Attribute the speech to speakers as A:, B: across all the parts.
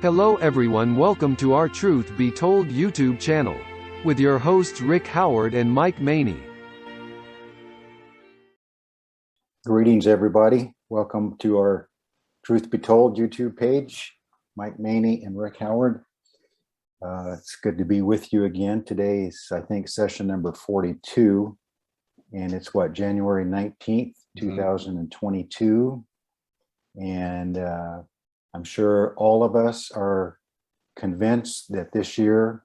A: Hello everyone, welcome to our Truth Be Told YouTube channel with your hosts Rick Howard and Mike Maney.
B: Greetings everybody. Welcome to our Truth Be Told YouTube page. Mike Maney and Rick Howard. It's good to be with you again. Today is, I think, session number 42, and it's January 19th, 2022. And I'm sure all of us are convinced that this year,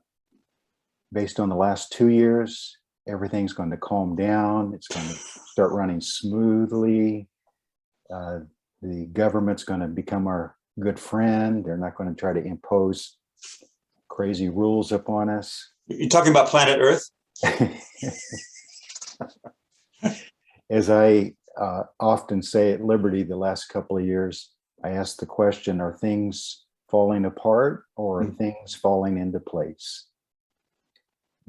B: based on the last 2 years, everything's going to calm down. It's going to start running smoothly. The government's going to become our good friend. They're not going to try to impose crazy rules upon us.
C: You're talking about planet Earth?
B: As I often say at Liberty the last couple of years, I ask the question, are things falling apart or are things falling into place?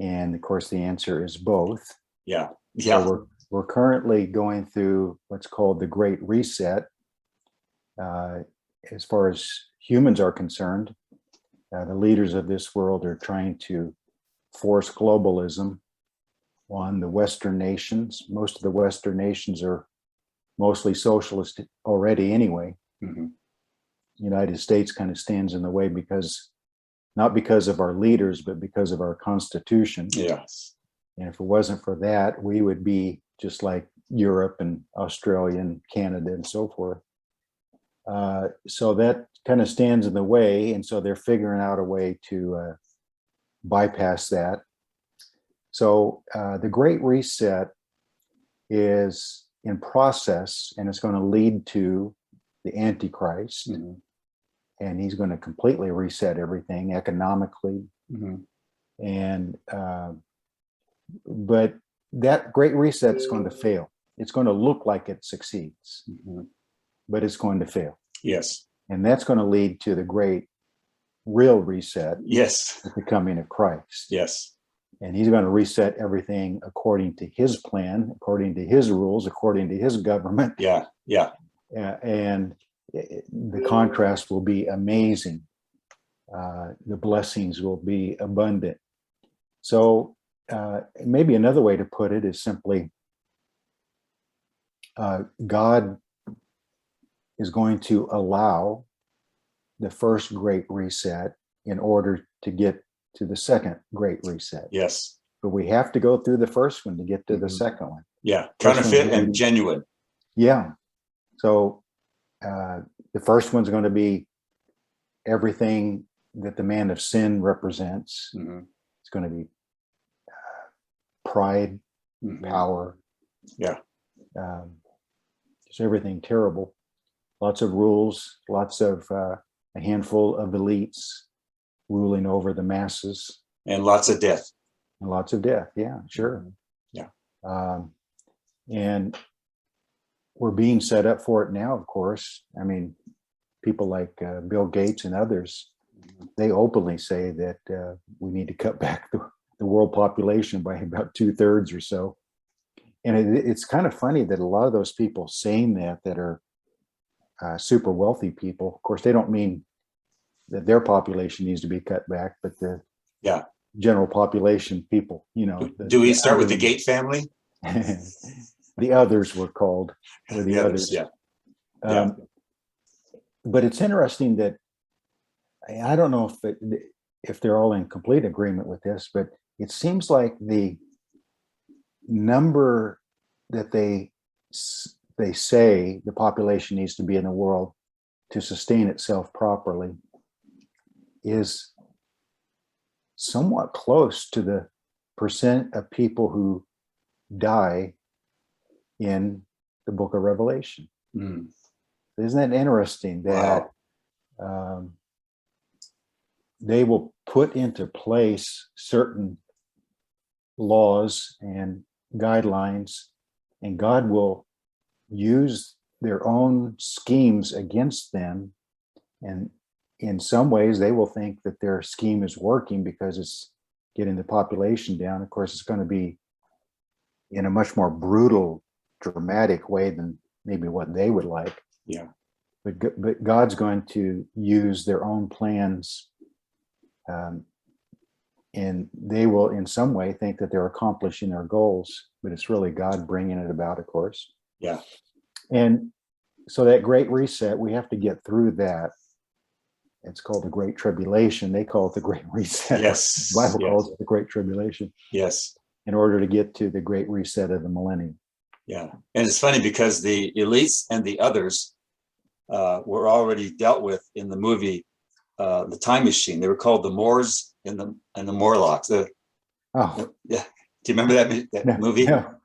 B: And of course, the answer is both.
C: Yeah.
B: So we're currently going through what's called the Great Reset. As far as humans are concerned, the leaders of this world are trying to force globalism on the Western nations. Most of the Western nations are mostly socialist already anyway.
C: Mm-hmm.
B: United States kind of stands in the way not because of our leaders, but because of our Constitution.
C: Yes.
B: And if it wasn't for that, we would be just like Europe and Australia and Canada and so forth. So that kind of stands in the way. And so they're figuring out a way to bypass that. So the Great Reset is in process, and it's going to lead to the Antichrist.
C: Mm-hmm.
B: And he's going to completely reset everything economically.
C: Mm-hmm.
B: And but that Great Reset is going to fail. It's going to look like it succeeds, but it's going to fail.
C: Yes.
B: And that's going to lead to the great real reset.
C: Yes.
B: The coming of Christ.
C: Yes.
B: And he's going to reset everything according to his plan, according to his rules, according to his government.
C: Yeah. Yeah.
B: And the contrast will be amazing. The blessings will be abundant. So maybe another way to put it is simply God is going to allow the first Great Reset in order to get to the second Great Reset.
C: Yes.
B: But we have to go through the first one to get to the second one.
C: Yeah. Counterfeit and genuine.
B: Yeah. So the first one's going to be everything that the man of sin represents.
C: Mm-hmm.
B: It's going to be pride, power.
C: Yeah.
B: Just everything terrible. Lots of rules, lots of a handful of elites ruling over the masses.
C: And lots of death.
B: And lots of death. Yeah, sure.
C: Yeah.
B: And we're being set up for it now, of course. I mean, people like Bill Gates and others, they openly say that we need to cut back the world population by about 2/3 or so. And it's kind of funny that a lot of those people saying that are super wealthy people. Of course, they don't mean that their population needs to be cut back, but the general population people,
C: Do we start with the Gate family?
B: The others were called. Or the others.
C: Yeah.
B: But it's interesting that I don't know if they're all in complete agreement with this, but it seems like the number that they say the population needs to be in the world to sustain itself properly is somewhat close to the percent of people who die in the book of Revelation. Isn't that interesting that they will put into place certain laws and guidelines, and God will use their own schemes against them. And in some ways, they will think that their scheme is working because it's getting the population down. Of course, it's going to be in a much more brutal, dramatic way than maybe what they would like.
C: Yeah.
B: but God's going to use their own plans, and they will in some way think that they're accomplishing their goals, but it's really God bringing it about, of course.
C: Yeah.
B: And so that great reset, we have to get through that. It's called the Great Tribulation. They call it the Great Reset.
C: Yes.
B: The Bible
C: Yes.
B: calls it the Great Tribulation.
C: Yes.
B: In order to get to the Great Reset of the millennium.
C: Yeah. And it's funny because the elites and the others were already dealt with in the movie, The Time Machine. They were called the Moors and the Morlocks. Yeah. Do you remember that movie?
B: No.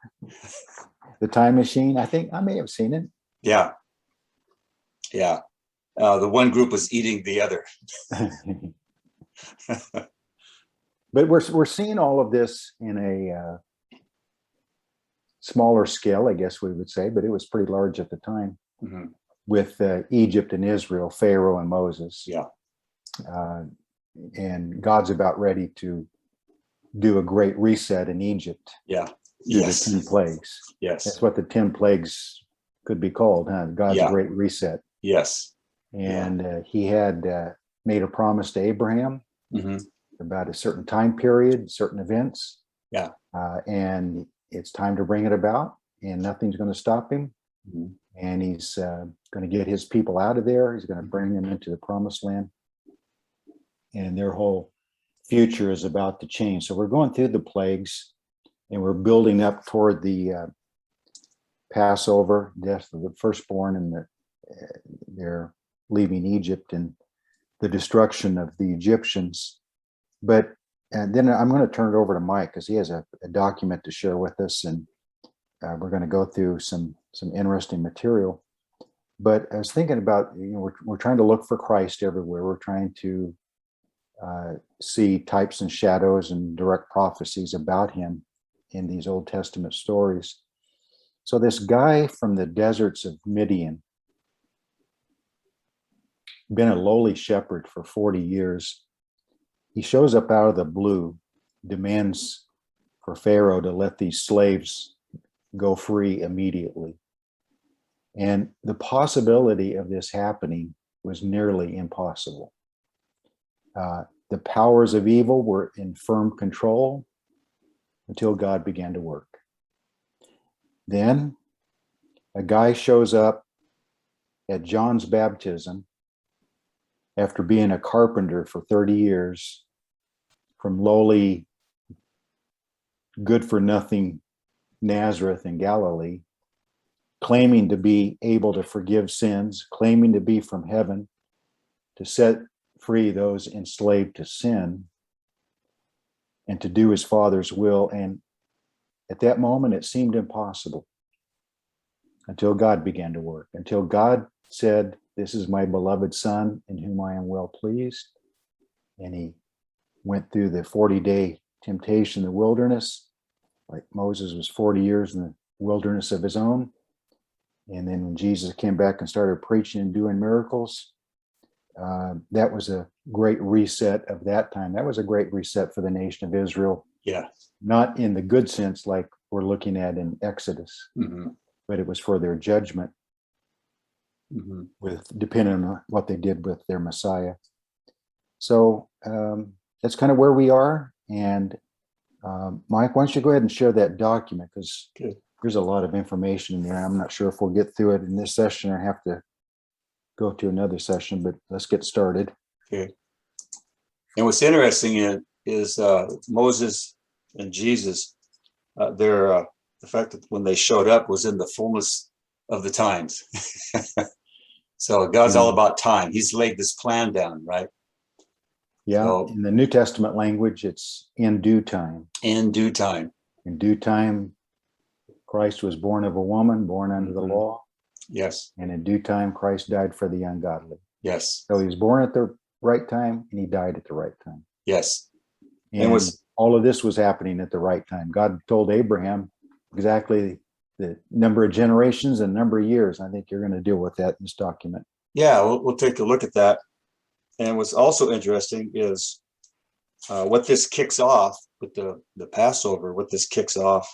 B: The Time Machine. I think I may have seen it.
C: Yeah. Yeah. The one group was eating the other.
B: But we're seeing all of this in a smaller scale, I guess we would say, but it was pretty large at the time.
C: Mm-hmm.
B: With Egypt and Israel, Pharaoh and Moses.
C: Yeah.
B: And God's about ready to do a great reset in Egypt.
C: Yeah.
B: Yes. The 10 plagues.
C: Yes.
B: That's what the 10 plagues could be called, huh? God's great reset.
C: Yes.
B: And he had made a promise to Abraham about a certain time period, certain events.
C: Yeah.
B: And it's time to bring it about, and nothing's going to stop him.
C: Mm-hmm.
B: And he's going to get his people out of there. He's going to bring them into the promised land. And their whole future is about to change. So we're going through the plagues, and we're building up toward the Passover, death of the firstborn, and they're leaving Egypt and the destruction of the Egyptians. But and then I'm going to turn it over to Mike because he has a document to share with us, and we're going to go through some interesting material. But I was thinking about, we're trying to look for Christ everywhere. We're trying to see types and shadows and direct prophecies about him in these Old Testament stories. So this guy from the deserts of Midian, been a lowly shepherd for 40 years. He shows up out of the blue, demands for Pharaoh to let these slaves go free immediately. And the possibility of this happening was nearly impossible. The powers of evil were in firm control until God began to work. Then a guy shows up at John's baptism after being a carpenter for 30 years from lowly, good-for-nothing Nazareth in Galilee, claiming to be able to forgive sins, claiming to be from heaven, to set free those enslaved to sin, and to do his Father's will. And at that moment, it seemed impossible until God began to work, until God said, "This is my beloved Son in whom I am well pleased." And he went through the 40-day temptation in the wilderness, like Moses was 40 years in the wilderness of his own. And then when Jesus came back and started preaching and doing miracles, that was a great reset of that time. That was a great reset for the nation of Israel.
C: Yeah.
B: Not in the good sense like we're looking at in Exodus, but it was for their judgment, with depending on what they did with their Messiah. So that's kind of where we are. And Mike, why don't you go ahead and share that document, because there's a lot of information in there. I'm not sure if we'll get through it in this session or have to go to another session, but let's get started.
C: Okay. And what's interesting is Moses and Jesus, the fact that when they showed up was in the fullness of the times. So God's all about time. He's laid this plan down, right?
B: Yeah. So, in the New Testament language, it's in due time.
C: In due time.
B: In due time, Christ was born of a woman, born under the law.
C: Yes.
B: And in due time, Christ died for the ungodly.
C: Yes.
B: So he was born at the right time and he died at the right time.
C: Yes.
B: And all of this was happening at the right time. God told Abraham exactly the number of generations and number of years. I think you're going to deal with that in this document. Yeah,
C: we'll take a look at that. And what's also interesting is what this kicks off with the Passover, what this kicks off,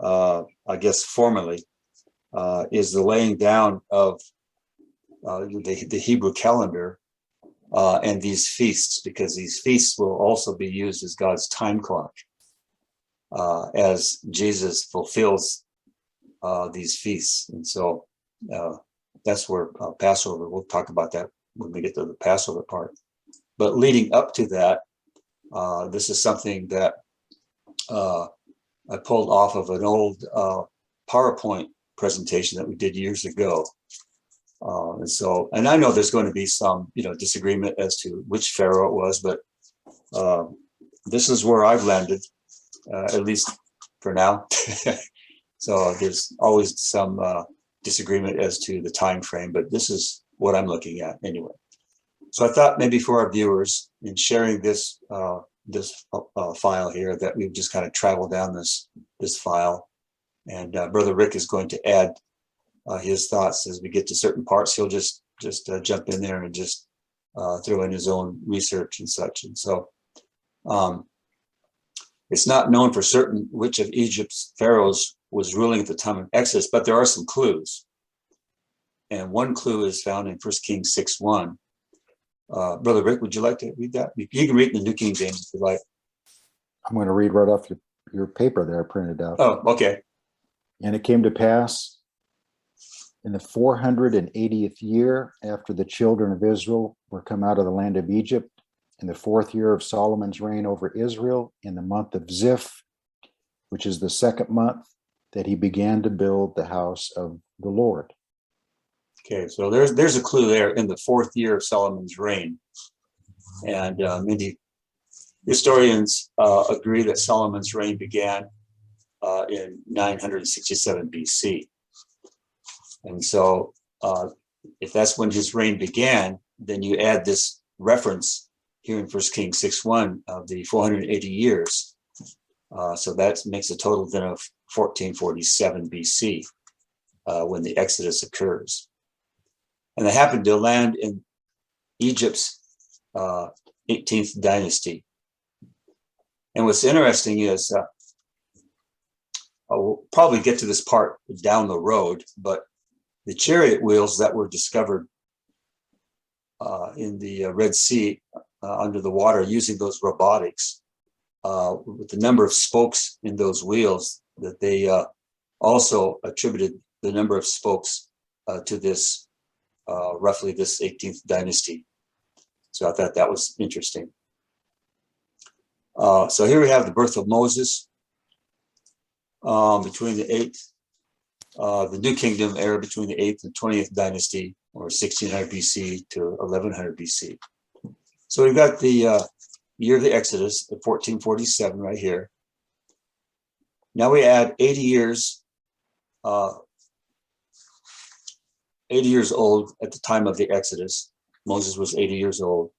C: I guess formally, is the laying down of the Hebrew calendar and these feasts, because these feasts will also be used as God's time clock as Jesus fulfills these feasts. And so that's where Passover, we'll talk about that when we get to the Passover part. But leading up to that, this is something that I pulled off of an old PowerPoint presentation that we did years ago. And I know there's going to be some, disagreement as to which Pharaoh it was, but this is where I've landed, at least for now. So there's always some disagreement as to the time frame, but this is what I'm looking at anyway. So I thought maybe for our viewers, in sharing this file here, that we've just kind of traveled down this file, and Brother Rick is going to add his thoughts as we get to certain parts. He'll just jump in there and just throw in his own research and such. And so it's not known for certain which of Egypt's pharaohs was ruling at the time of Exodus, but there are some clues. And one clue is found in 1 Kings 6:1. Brother Rick, would you like to read that? You can read the New King James if you like.
B: I'm going to read right off your paper there I printed out.
C: Oh, okay.
B: And it came to pass in the 480th year after the children of Israel were come out of the land of Egypt, in the 4th year of Solomon's reign over Israel, in the month of Ziph, which is the 2nd month, that he began to build the house of the Lord.
C: Okay, so there's a clue there, in the 4th year of Solomon's reign. And many historians agree that Solomon's reign began in 967 BC. And so if that's when his reign began, then you add this reference here in 1 Kings 6:1 of the 480 years. So that makes a total then of 1447 BC when the Exodus occurs. And they happened to land in Egypt's 18th dynasty. And what's interesting is, we'll probably get to this part down the road, but the chariot wheels that were discovered in the Red Sea under the water using those robotics, with the number of spokes in those wheels, that they also attributed the number of spokes to this roughly this 18th dynasty. So I thought that was interesting. So here we have the birth of Moses between the 8th, the New Kingdom era between the 8th and 20th dynasty, or 1600 BC to 1100 BC. So we've got the year of the Exodus at 1447 right here. Now we add 80 years, 80 years old at the time of the Exodus. Moses was 80 years old.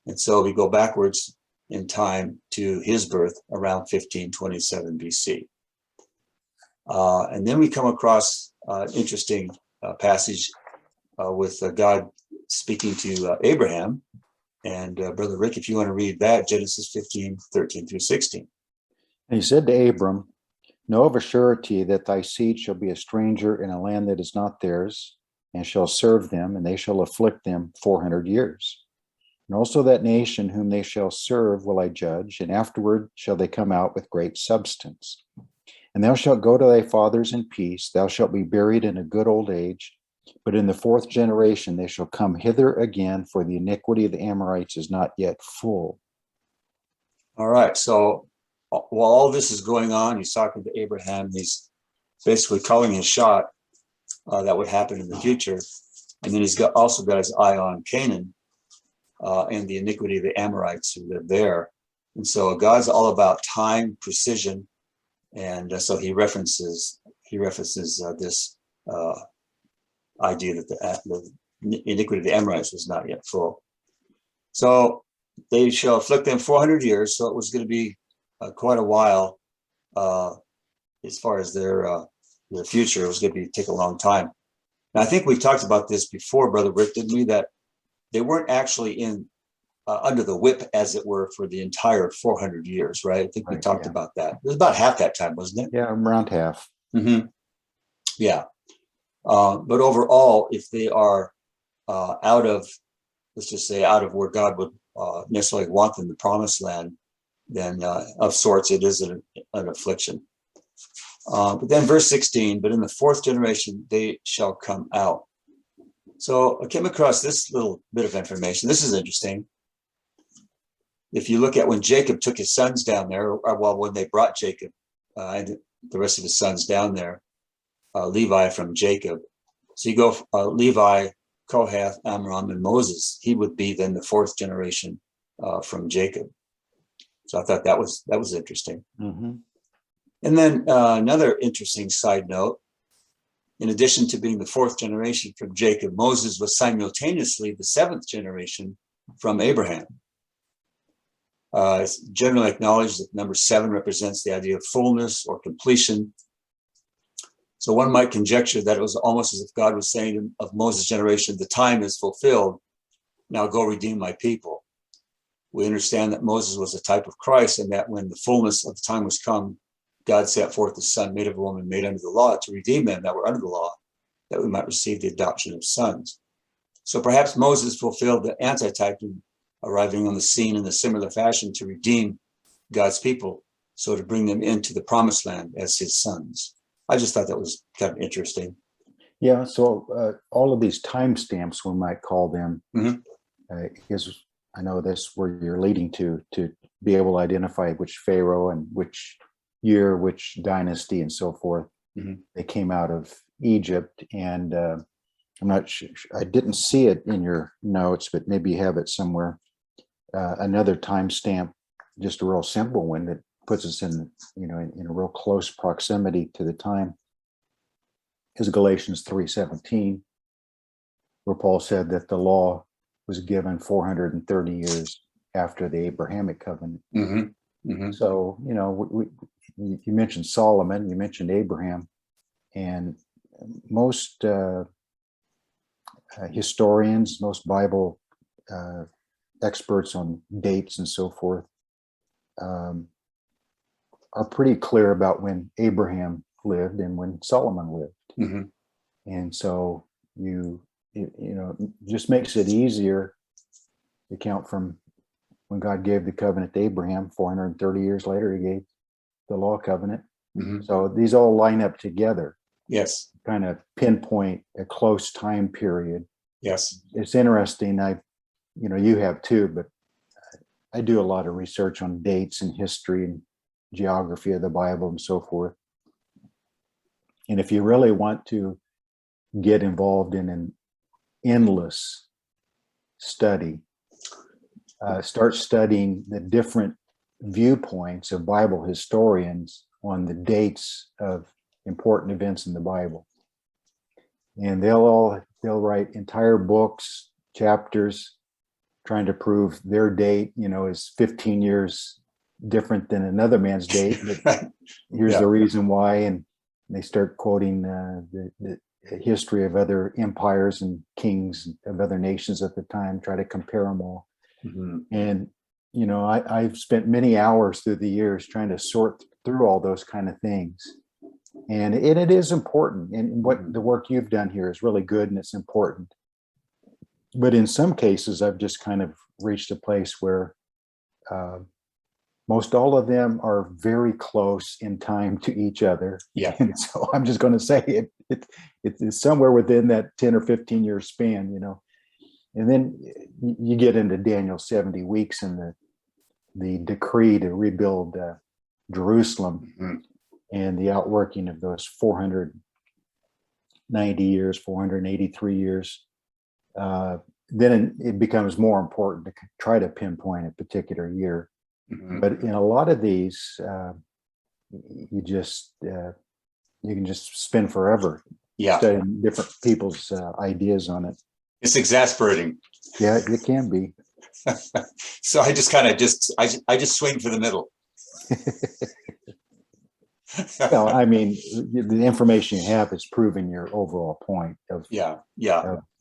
C: And so we go backwards in time to his birth around 1527 BC. And then we come across an interesting passage with God speaking to Abraham. And Brother Rick, if you want to read that, Genesis 15:13 through 16.
B: And he said to Abram, know of a surety that thy seed shall be a stranger in a land that is not theirs, and shall serve them, and they shall afflict them 400 years. And also that nation whom they shall serve will I judge, and afterward shall they come out with great substance. And thou shalt go to thy fathers in peace, thou shalt be buried in a good old age, but in the 4th generation they shall come hither again, for the iniquity of the Amorites is not yet full.
C: All right, so while all this is going on, he's talking to Abraham, he's basically calling his shot that would happen in the future. And then he's also got his eye on Canaan and the iniquity of the Amorites who live there. And so God's all about time, precision, and so he references this idea that the iniquity of the Amorites was not yet full. So they shall afflict them 400 years. So it was going to be quite a while as far as their future. It was going to take a long time. Now, I think we talked about this before, Brother Rick, didn't we? That they weren't actually in under the whip, as it were, for the entire 400 years, right? I think we talked about that. It was about half that time, wasn't it?
B: Yeah, around half.
C: Mm-hmm. Yeah. But overall, if they are out of, let's just say, out of where God would necessarily want them, the promised land, then of sorts it is an affliction. But then verse 16, but in the fourth generation they shall come out. So I came across this little bit of information. This is interesting. If you look at when Jacob took his sons down there, or well, when they brought Jacob and the rest of his sons down there, Levi from Jacob. So you go Levi, Kohath, Amram, and Moses. He would be then the fourth generation from Jacob. So I thought that was interesting.
B: Mm-hmm.
C: And then another interesting side note, in addition to being the fourth generation from Jacob, Moses was simultaneously the seventh generation from Abraham. It's generally acknowledged that number 7 represents the idea of fullness or completion. So one might conjecture that it was almost as if God was saying of Moses' generation, the time is fulfilled, now go redeem my people. We understand that Moses was a type of Christ, and that when the fullness of the time was come, God set forth his son, made of a woman, made under the law, to redeem them that were under the law, that we might receive the adoption of sons. So perhaps Moses fulfilled the antitype in arriving on the scene in a similar fashion to redeem God's people, so to bring them into the promised land as his sons. I just thought that was kind of interesting.
B: Yeah, so all of these timestamps, we might call them, is, I know that's where you're leading to be able to identify which Pharaoh and which year, which dynasty, and so forth. They came out of Egypt, and I'm not sure, I didn't see it in your notes, but maybe you have it somewhere. Another timestamp, just a real simple one that puts us in, in a real close proximity to the time, is Galatians 3:17, where Paul said that the law was given 430 years after the Abrahamic covenant. So, you mentioned Solomon, you mentioned Abraham, and most historians, most Bible experts on dates and so forth are pretty clear about when Abraham lived and when Solomon lived. And so you just makes it easier to count from when God gave the covenant to Abraham. 430 years later, he gave the law covenant. So these all line up together.
C: Yes.
B: Kind of pinpoint a close time period.
C: Yes.
B: It's interesting. You have too, but I do a lot of research on dates and history and geography of the Bible and so forth. And if you really want to get involved in an endless study, start studying the different viewpoints of Bible historians on the dates of important events in the Bible. And they'll write entire books, chapters, trying to prove their date, is 15 years different than another man's date. But here's the reason why. And they start quoting the history of other empires and kings of other nations at the time, try to compare them all. And, I've spent many hours through the years trying to sort through all those kind of things. And it is important. And what the work you've done here is really good, and it's important. But in some cases, I've just kind of reached a place where most all of them are very close in time to each other.
C: Yeah.
B: And so I'm just going to say it's somewhere within that 10 or 15 year span, And then you get into Daniel's 70 weeks and the decree to rebuild Jerusalem and the outworking of those 490 years, 483 years. Then it becomes more important to try to pinpoint a particular year. But in a lot of these, you can just spend forever studying different people's ideas on it.
C: It's exasperating.
B: Yeah, it can be.
C: So I just kind of I just swing for the middle.
B: Well, I mean, the information you have is proving your overall point of of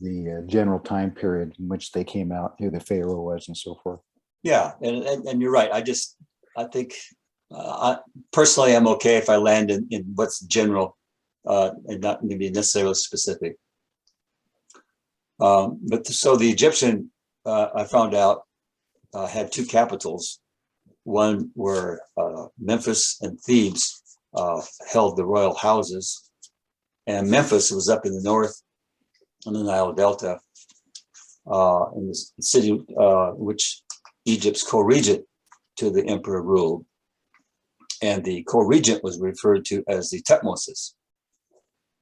B: the general time period in which they came out, who the Pharaoh was, and so forth.
C: Yeah, and you're right. I think personally, I'm okay if I land in what's general and not maybe necessarily specific. But so the Egyptian, I found out, had two capitals. One where Memphis and Thebes held the royal houses, and Memphis was up in the north in the Nile Delta, in the city which Egypt's co-regent to the emperor ruled. And the co-regent was referred to as the Tutmosis.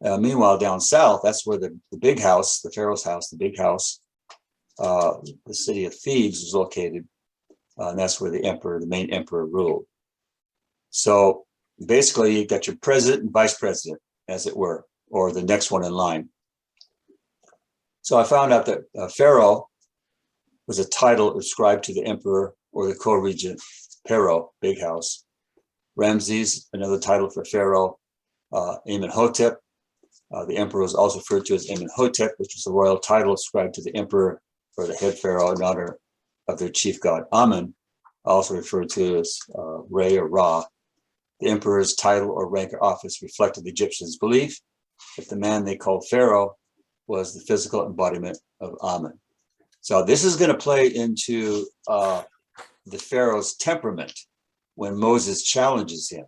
C: Meanwhile, down south, that's where the big house, the Pharaoh's house, the big house, the city of Thebes was located. And that's where the main emperor ruled. So basically, you got your president and vice president, as it were, or the next one in line. So I found out that Pharaoh was a title ascribed to the emperor or the co-regent, Pharaoh, big house. Ramses, another title for Pharaoh. Amenhotep, the emperor was also referred to as Amenhotep, which was a royal title ascribed to the emperor or the head pharaoh in honor of their chief god Amun, also referred to as Re or Ra. The emperor's title or rank or office reflected the Egyptians' belief that the man they called Pharaoh was the physical embodiment of Amun. So this is going to play into the Pharaoh's temperament when Moses challenges him.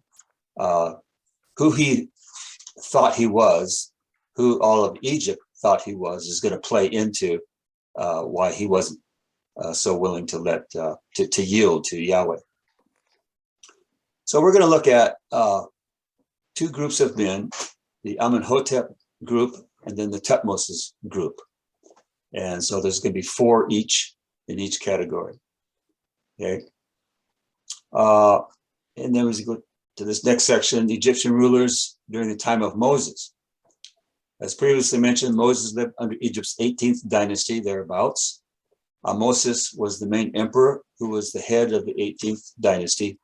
C: Who he thought he was, who all of Egypt thought he was, is going to play into why he wasn't so willing to yield to Yahweh. So we're going to look at two groups of men, the Amenhotep group and then the Tutmosis group. And so there's going to be four each in each category. Okay. And then we go to this next section, the Egyptian rulers during the time of Moses. As previously mentioned, Moses lived under Egypt's 18th dynasty, thereabouts. Moses was the main emperor who was the head of the 18th dynasty.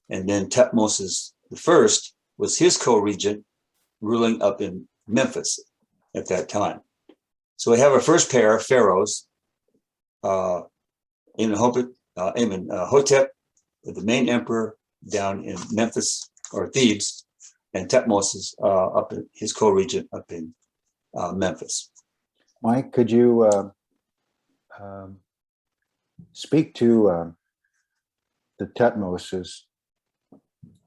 C: And then Tutmosis I was his co-regent ruling up in Memphis at that time. So we have our first pair of pharaohs, Amenhotep, the main emperor down in Memphis or Thebes, and Tutmosis up in his co-regent up in Memphis.
B: Mike, could you speak to the Tutmosis?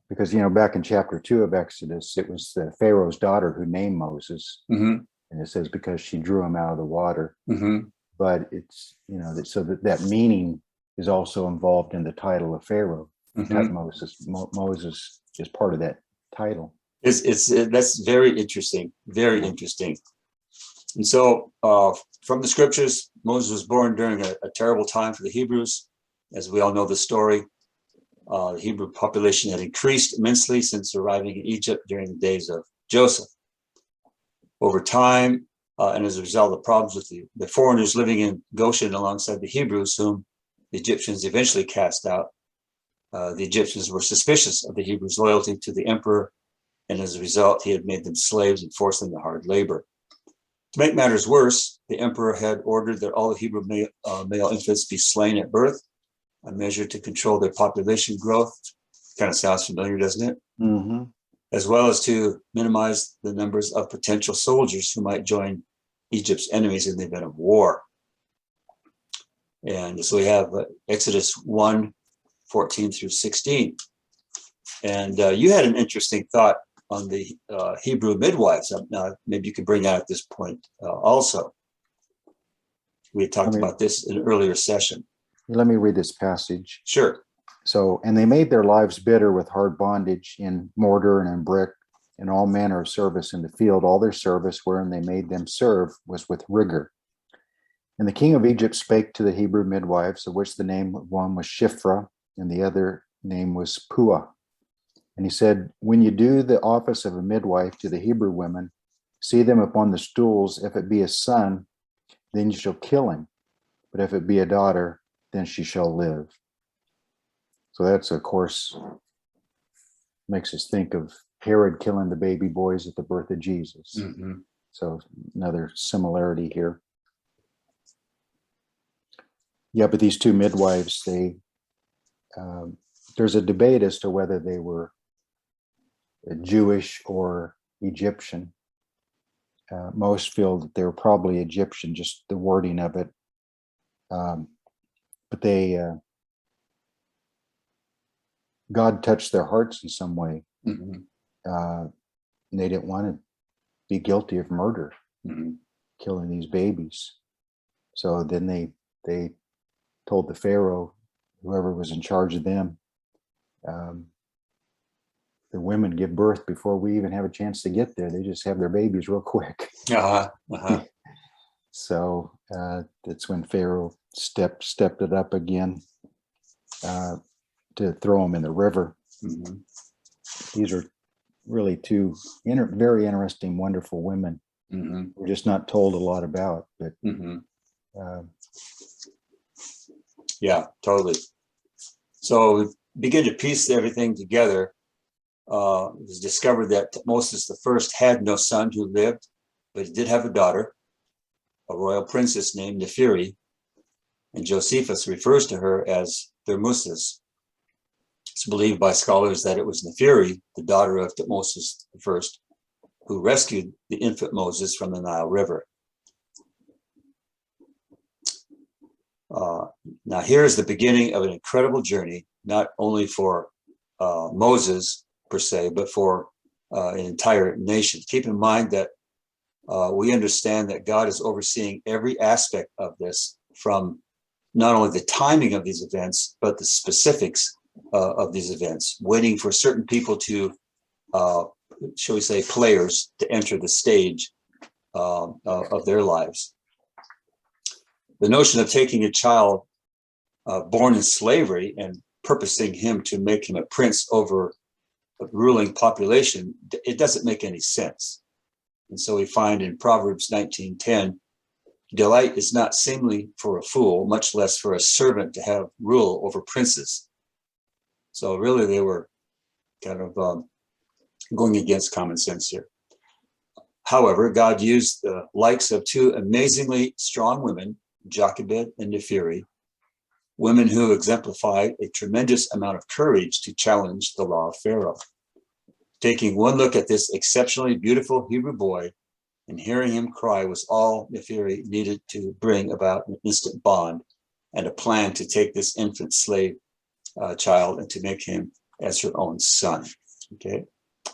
B: Because, back in chapter 2 of Exodus, it was the Pharaoh's daughter who named Moses. Mm-hmm. And it says because she drew him out of the water. Mm-hmm. But it's, so that meaning is also involved in the title of Pharaoh. Mm-hmm. Tutmosis, Moses is part of that title.
C: That's very interesting, very interesting. And so from the scriptures, Moses was born during a terrible time for the Hebrews. As we all know the story, the Hebrew population had increased immensely since arriving in Egypt during the days of Joseph. Over time, and as a result of the problems with the foreigners living in Goshen alongside the Hebrews, whom the Egyptians eventually cast out, the Egyptians were suspicious of the Hebrews' loyalty to the emperor, and as a result, he had made them slaves and forced them to hard labor. To make matters worse, the emperor had ordered that all the Hebrew male infants be slain at birth, a measure to control their population growth. Kind of sounds familiar, doesn't it? Mm-hmm. As well as to minimize the numbers of potential soldiers who might join Egypt's enemies in the event of war. And so we have Exodus 1:14 through 16. And you had an interesting thought on the Hebrew midwives. Now, maybe you could bring that at this point also. We had talked about this in an earlier session.
B: Let me read this passage.
C: Sure.
B: So, and they made their lives bitter with hard bondage in mortar and in brick and all manner of service in the field. All their service wherein they made them serve was with rigor. And the king of Egypt spake to the Hebrew midwives, of which the name of one was Shiphrah, and the other name was Puah. And he said, when you do the office of a midwife to the Hebrew women, see them upon the stools. If it be a son, then you shall kill him. But if it be a daughter, then she shall live. So that's, of course, makes us think of Herod killing the baby boys at the birth of Jesus. Mm-hmm. So another similarity here. Yeah, but these two midwives, there's a debate as to whether they were Jewish or Egyptian. most feel that they were probably Egyptian, just the wording of it. But God touched their hearts in some way.
C: Mm-hmm.
B: And they didn't want to be guilty of murder, killing these babies. So then they told the Pharaoh, whoever was in charge of them, the women give birth before we even have a chance to get there. They just have their babies real quick. So that's when Pharaoh stepped it up again to throw them in the river.
C: Mm-hmm.
B: These are really two very interesting, wonderful women.
C: Mm-hmm.
B: We're just not told a lot about, but
C: yeah, totally. So we begin to piece everything together. It was discovered that Moses the first had no son who lived, but he did have a daughter, a royal princess named Nephiri, and Josephus refers to her as Thermusis. It's believed by scholars that it was Nephiri, the daughter of Moses I, who rescued the infant Moses from the Nile River. Now here's the beginning of an incredible journey, not only for Moses per se, but for an entire nation. Keep in mind that we understand that God is overseeing every aspect of this, from not only the timing of these events, but the specifics of these events, waiting for certain people to, shall we say, players to enter the stage of their lives. The notion of taking a child born in slavery and purposing him to make him a prince over a ruling population, it doesn't make any sense. And so we find in Proverbs 19:10, delight is not seemly for a fool, much less for a servant to have rule over princes. So really they were kind of going against common sense here. However, God used the likes of two amazingly strong women, Jochebed and Nephiri, women who exemplified a tremendous amount of courage to challenge the law of Pharaoh. Taking one look at this exceptionally beautiful Hebrew boy and hearing him cry was all Nephiri needed to bring about an instant bond and a plan to take this infant slave child and to make him as her own son. Okay,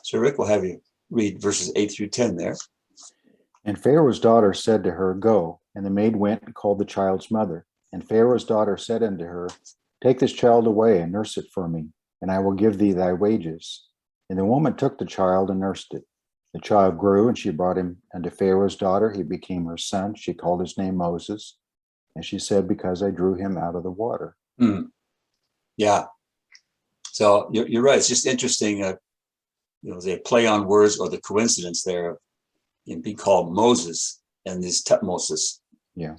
C: so Rick will have you read verses 8 through 10 there.
B: And Pharaoh's daughter said to her, Go. And the maid went and called the child's mother. And Pharaoh's daughter said unto her, Take this child away and nurse it for me, and I will give thee thy wages. And the woman took the child and nursed it. The child grew, and she brought him unto Pharaoh's daughter. He became her son. She called his name Moses. And she said, Because I drew him out of the water.
C: Yeah. So you're right. It's just interesting, they play on words, or the coincidence there of being called Moses and this Tutmosis.
B: Yeah.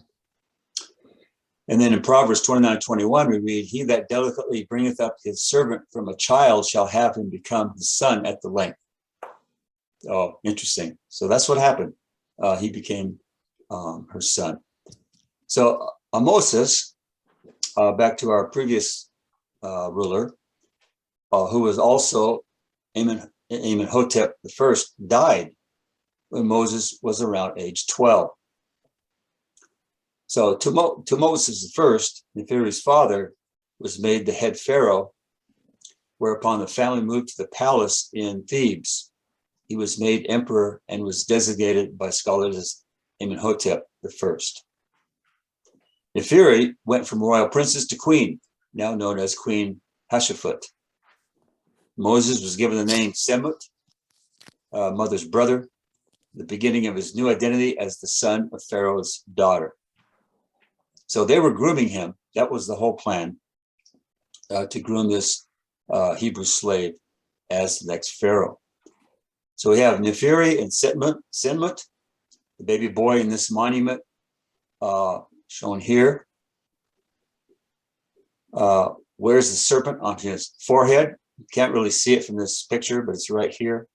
C: And then in Proverbs 29:21, we read, He that delicately bringeth up his servant from a child shall have him become his son at the length. Oh, interesting. So that's what happened. He became her son. So Moses, back to our previous ruler, who was also Amenhotep I, died when Moses was around age 12. So Moses I, Nephiri's father, was made the head pharaoh, whereupon the family moved to the palace in Thebes. He was made emperor and was designated by scholars as Amenhotep I. Nephiri went from royal princess to queen, now known as Queen Hatshepsut. Moses was given the name Semut, mother's brother, the beginning of his new identity as the son of Pharaoh's daughter. So they were grooming him. That was the whole plan, to groom this Hebrew slave as the next Pharaoh. So we have Nephiri and Senmut, the baby boy in this monument shown here. Wears the serpent on his forehead. You can't really see it from this picture, but it's right here.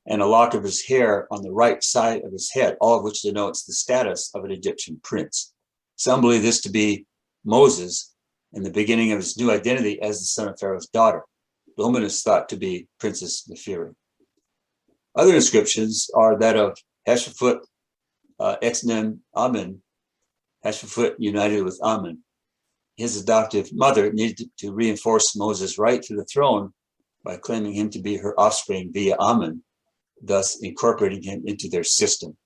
C: And a lock of his hair on the right side of his head, all of which denotes the status of an Egyptian prince. Some believe this to be Moses and the beginning of his new identity as the son of Pharaoh's daughter. The woman is thought to be Princess Nephiri. Other inscriptions are that of Heshephat, Exnem, Ammon. Heshephat united with Ammon. His adoptive mother needed to reinforce Moses' right to the throne by claiming him to be her offspring via Ammon, thus incorporating him into their system.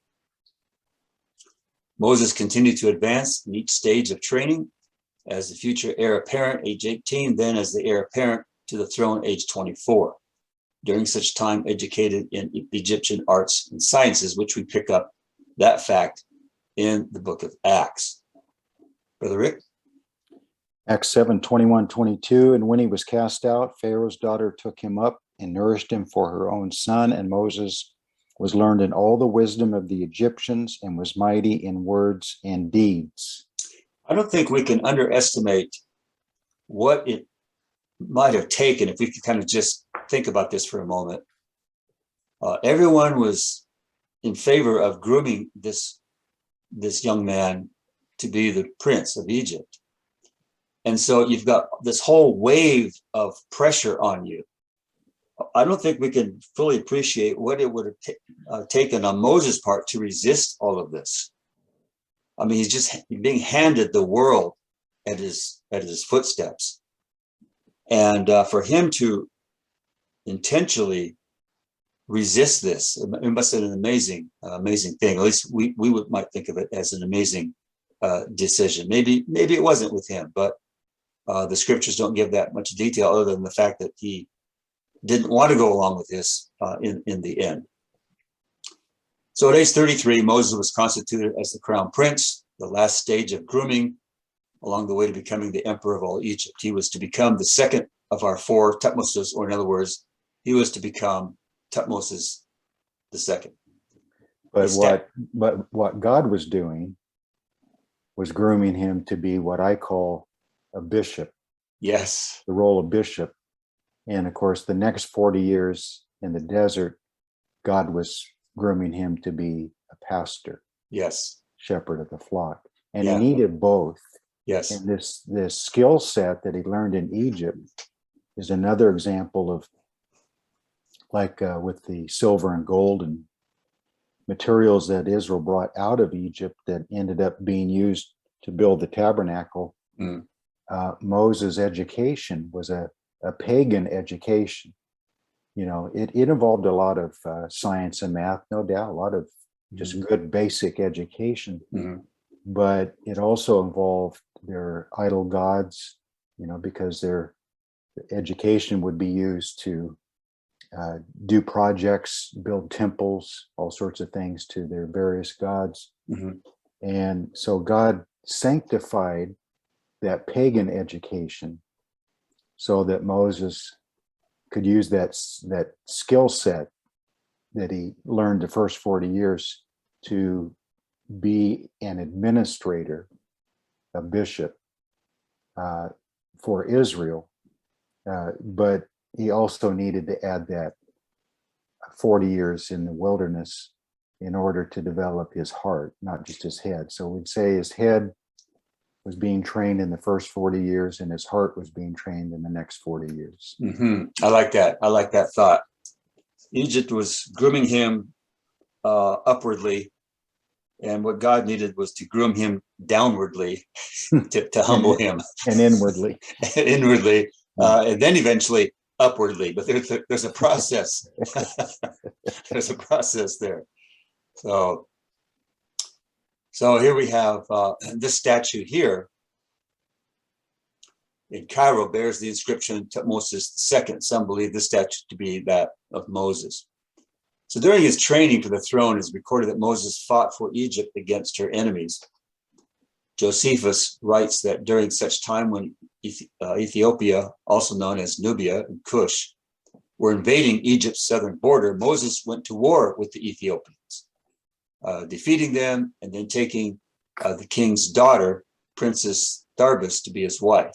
C: Moses continued to advance in each stage of training as the future heir apparent, age 18, then as the heir apparent to the throne, age 24. During such time, educated in Egyptian arts and sciences, which we pick up that fact in the book of Acts. Brother Rick?
B: Acts 7, 21, 22. And when he was cast out, Pharaoh's daughter took him up and nourished him for her own son. And Moses was learned in all the wisdom of the Egyptians and was mighty in words and deeds.
C: I don't think we can underestimate what it might have taken if we could kind of just think about this for a moment. Everyone was in favor of grooming this young man to be the prince of Egypt. And so you've got this whole wave of pressure on you. I don't think we can fully appreciate what it would have taken on Moses' part to resist all of this. I mean, he's just being handed the world at his footsteps. And for him to intentionally resist this, it must have been an amazing thing. At least we might think of it as an amazing decision. Maybe it wasn't with him, but the scriptures don't give that much detail other than the fact that he didn't want to go along with this in the end. So at age 33, Moses was constituted as the crown prince, the last stage of grooming along the way to becoming the emperor of all Egypt. He was to become the second of our four Tutmosis, or in other words, he was to become Tutmosis the second.
B: But what God was doing was grooming him to be what I call a bishop.
C: Yes.
B: The role of bishop. And of course, the next 40 years in the desert, God was grooming him to be a pastor.
C: Yes.
B: Shepherd of the flock. And
C: Yeah.
B: he needed both.
C: Yes.
B: And this skill set that he learned in Egypt is another example of, like with the silver and gold and materials that Israel brought out of Egypt that ended up being used to build the tabernacle.
C: Mm.
B: Moses' education was a pagan education. You know, it involved a lot of science and math, no doubt, a lot of just good basic education.
C: Mm-hmm.
B: But it also involved their idol gods, you know, because their education would be used to do projects, build temples, all sorts of things to their various gods.
C: Mm-hmm.
B: And so God sanctified that pagan education so that Moses could use that skill set that he learned the first 40 years to be an administrator, a bishop for Israel. But he also needed to add that 40 years in the wilderness in order to develop his heart, not just his head. So we'd say his head was being trained in the first 40 years and his heart was being trained in the next 40 years.
C: Mm-hmm. I like that thought. Egypt was grooming him upwardly, and what God needed was to groom him downwardly to humble him.
B: And inwardly.
C: Inwardly, and then eventually upwardly. But there's a process. There's a process there. So here we have this statue here in Cairo bears the inscription Tutmosis II. Some believe this statue to be that of Moses. So during his training for the throne, it's recorded that Moses fought for Egypt against her enemies. Josephus writes that during such time when Ethiopia, also known as Nubia and Cush, were invading Egypt's southern border, Moses went to war with the Ethiopians, defeating them and then taking the king's daughter, Princess Darbus, to be his wife.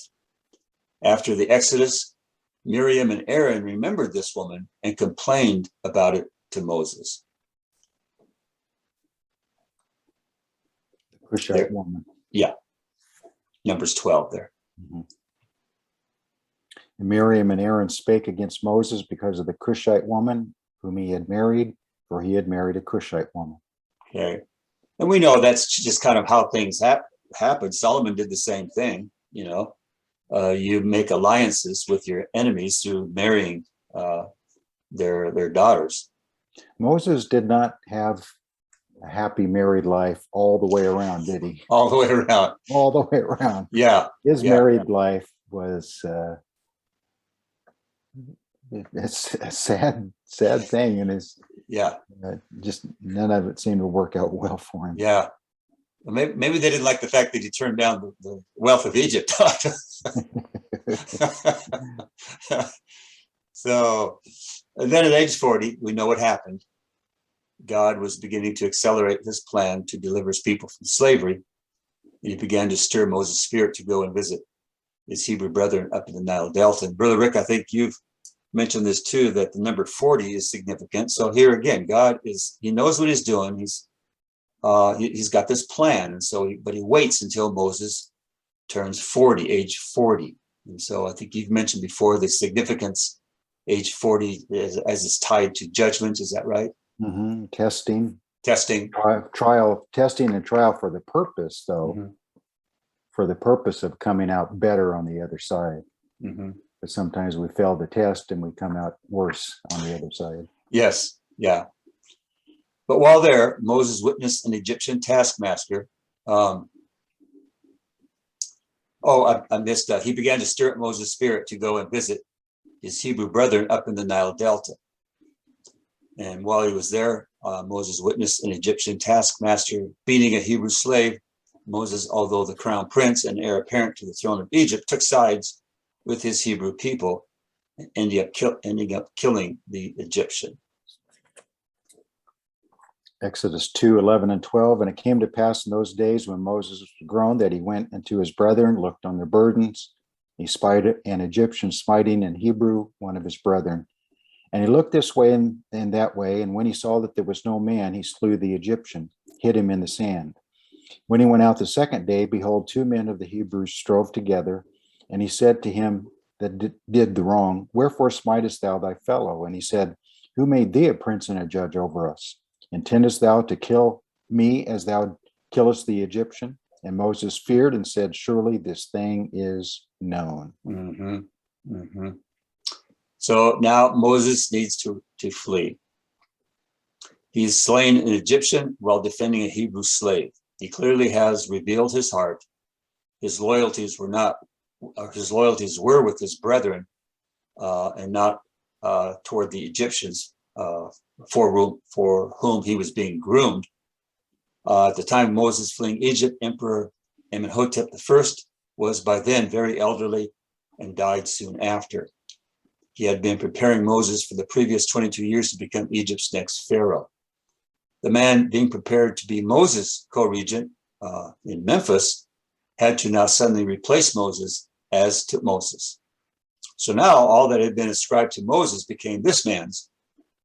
C: After the Exodus, Miriam and Aaron remembered this woman and complained about it to Moses.
B: The Cushite woman.
C: Yeah. Numbers 12 there.
B: Mm-hmm. And Miriam and Aaron spake against Moses because of the Cushite woman whom he had married, for he had married a Cushite woman.
C: Okay. And we know that's just kind of how things happen. Solomon did the same thing. You make alliances with your enemies through marrying their daughters.
B: Moses did not have a happy married life all the way around, did he?
C: All the way around.
B: All the way around.
C: Yeah.
B: His married life was it's a sad thing, and just none of it seemed to work out well for him.
C: Yeah. Maybe they didn't like the fact that he turned down the wealth of Egypt. So, and then at age 40, we know what happened. God was beginning to accelerate his plan to deliver his people from slavery. And he began to stir Moses' spirit to go and visit his Hebrew brethren up in the Nile Delta. And Brother Rick, I think you've mentioned this too, that the number 40 is significant. So here again, he knows what he's doing. He's got this plan. And so, but he waits until Moses turns 40, age 40. And so I think you've mentioned before the significance, age 40 as it's tied to judgment. Is that right?
B: Mm-hmm. Testing,
C: trial,
B: testing and trial for the purpose, though,
C: mm-hmm.
B: for the purpose of coming out better on the other side.
C: Mm-hmm.
B: But sometimes we fail the test and we come out worse on the other side.
C: Yes. Yeah. But while there, Moses witnessed an Egyptian taskmaster. I missed that. He began to stir up Moses' spirit to go and visit his Hebrew brethren up in the Nile Delta. And while he was there, Moses witnessed an Egyptian taskmaster beating a Hebrew slave. Moses, although the crown prince and heir apparent to the throne of Egypt, took sides with his Hebrew people, ending up killing the Egyptian.
B: Exodus 2:11 and 12. And it came to pass in those days when Moses was grown that he went unto his brethren, looked on their burdens. He spied an Egyptian smiting in Hebrew, one of his brethren. And he looked this way and that way. And when he saw that there was no man, he slew the Egyptian, hid him in the sand. When he went out the second day, behold, 2 men of the Hebrews strove together. And he said to him that did the wrong, wherefore smitest thou thy fellow? And he said, who made thee a prince and a judge over us? Intendest thou to kill me as thou killest the Egyptian? And Moses feared and said, surely this thing is known.
C: Mm-hmm. Mm-hmm. So now Moses needs to flee. He's slain an Egyptian while defending a Hebrew slave. He clearly has revealed his heart. His loyalties were with his brethren and not toward the Egyptians for whom he was being groomed. At the time of Moses fleeing Egypt, Emperor Amenhotep I was by then very elderly and died soon after. He had been preparing Moses for the previous 22 years to become Egypt's next Pharaoh. The man being prepared to be Moses' co-regent in Memphis had to now suddenly replace Moses as Tutmosis. So now all that had been ascribed to Moses became this man's,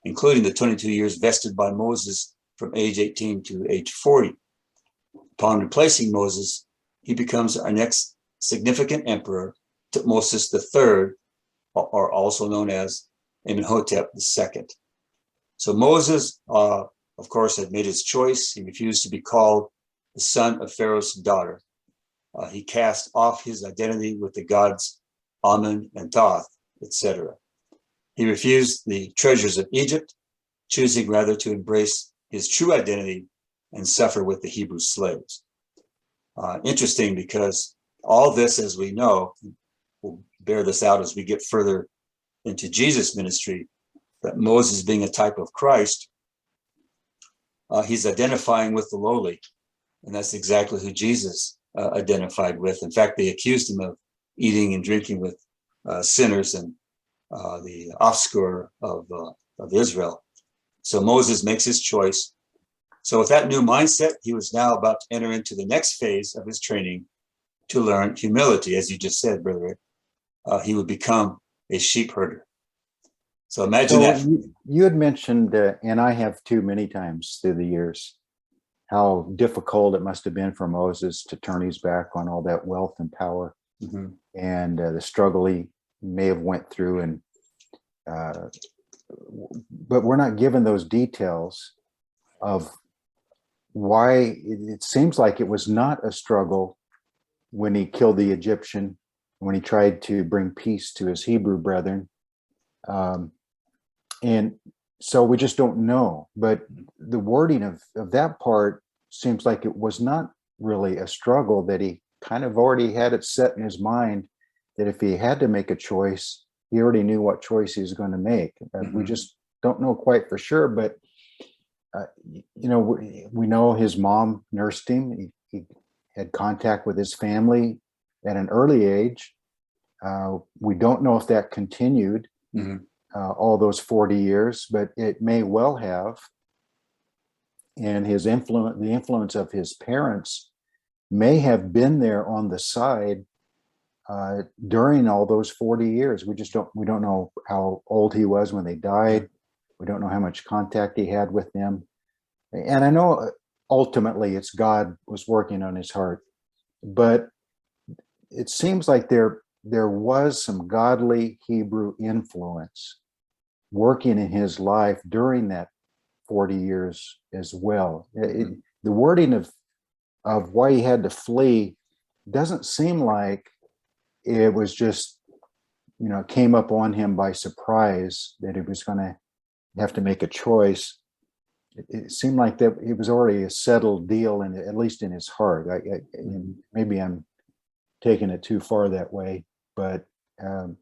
C: including the 22 years vested by Moses from age 18 to age 40. Upon replacing Moses, he becomes our next significant emperor, Tutmosis III, or also known as Amenhotep II. So Moses, of course, had made his choice. He refused to be called the son of Pharaoh's daughter. He cast off his identity with the gods Amun and Thoth, etc. He refused the treasures of Egypt, choosing rather to embrace his true identity and suffer with the Hebrew slaves. Interesting, because all this, as we know, we'll bear this out as we get further into Jesus' ministry, that Moses being a type of Christ, he's identifying with the lowly. And that's exactly who Jesus identified with. In fact, they accused him of eating and drinking with sinners and the offscour of Israel. So Moses makes his choice. So with that new mindset, he was now about to enter into the next phase of his training to learn humility. As you just said, Brother Rick, he would become a sheep herder. So imagine that.
B: You had mentioned, and I have too many times through the years, how difficult it must have been for Moses to turn his back on all that wealth and power,
C: Mm-hmm.
B: and the struggle he may have went through. And but we're not given those details of why it seems like it was not a struggle when he killed the Egyptian, when he tried to bring peace to his Hebrew brethren. And so we just don't know. But the wording of that part seems like it was not really a struggle, that he kind of already had it set in his mind that if he had to make a choice, he already knew what choice he was going to make. We just don't know quite for sure. But, we know his mom nursed him. He had contact with his family at an early age. We don't know if that continued all those 40 years, but it may well have. And the influence of his parents may have been there on the side during all those 40 years. We don't know how old he was when they died. We don't know how much contact he had with them. And I know ultimately it's God was working on his heart, but it seems like there was some godly Hebrew influence working in his life during that 40 years as well. The wording of why he had to flee doesn't seem like it was just, came up on him by surprise that he was going to have to make a choice. It seemed like that it was already a settled deal, at least in his heart. Maybe I'm taking it too far that way, but it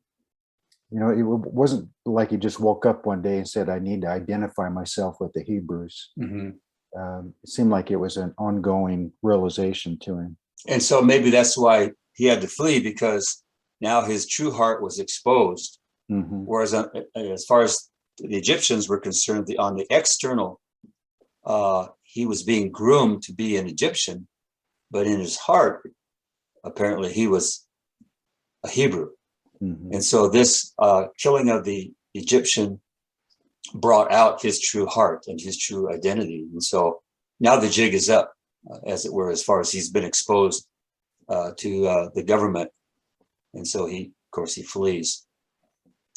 B: wasn't like he just woke up one day and said, I need to identify myself with the Hebrews. It seemed like it was an ongoing realization to him.
C: And so maybe that's why he had to flee, because now his true heart was exposed. Whereas as far as the Egyptians were concerned, on the external, he was being groomed to be an Egyptian, but in his heart, apparently he was a Hebrew. And so this killing of the Egyptian brought out his true heart and his true identity. And so now the jig is up, as it were, as far as he's been exposed to the government. And so he flees.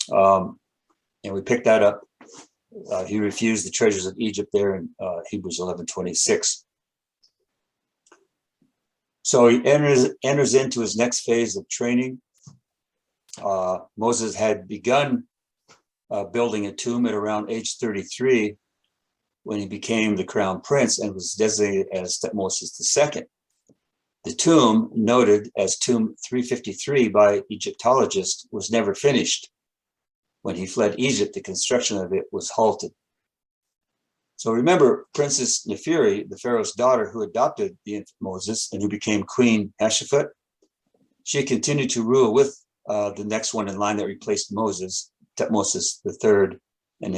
C: And we picked that up. He refused the treasures of Egypt there in Hebrews 11:26. So he enters into his next phase of training. Moses had begun building a tomb at around age 33 when he became the crown prince and was designated as Thutmose II. The tomb, noted as Tomb 353 by Egyptologists, was never finished. When he fled Egypt, the construction of it was halted. So remember, Princess Nephiri, the Pharaoh's daughter who adopted the infant Moses and who became Queen Hatshepsut, she continued to rule with the next one in line that replaced Moses, Thutmose III, and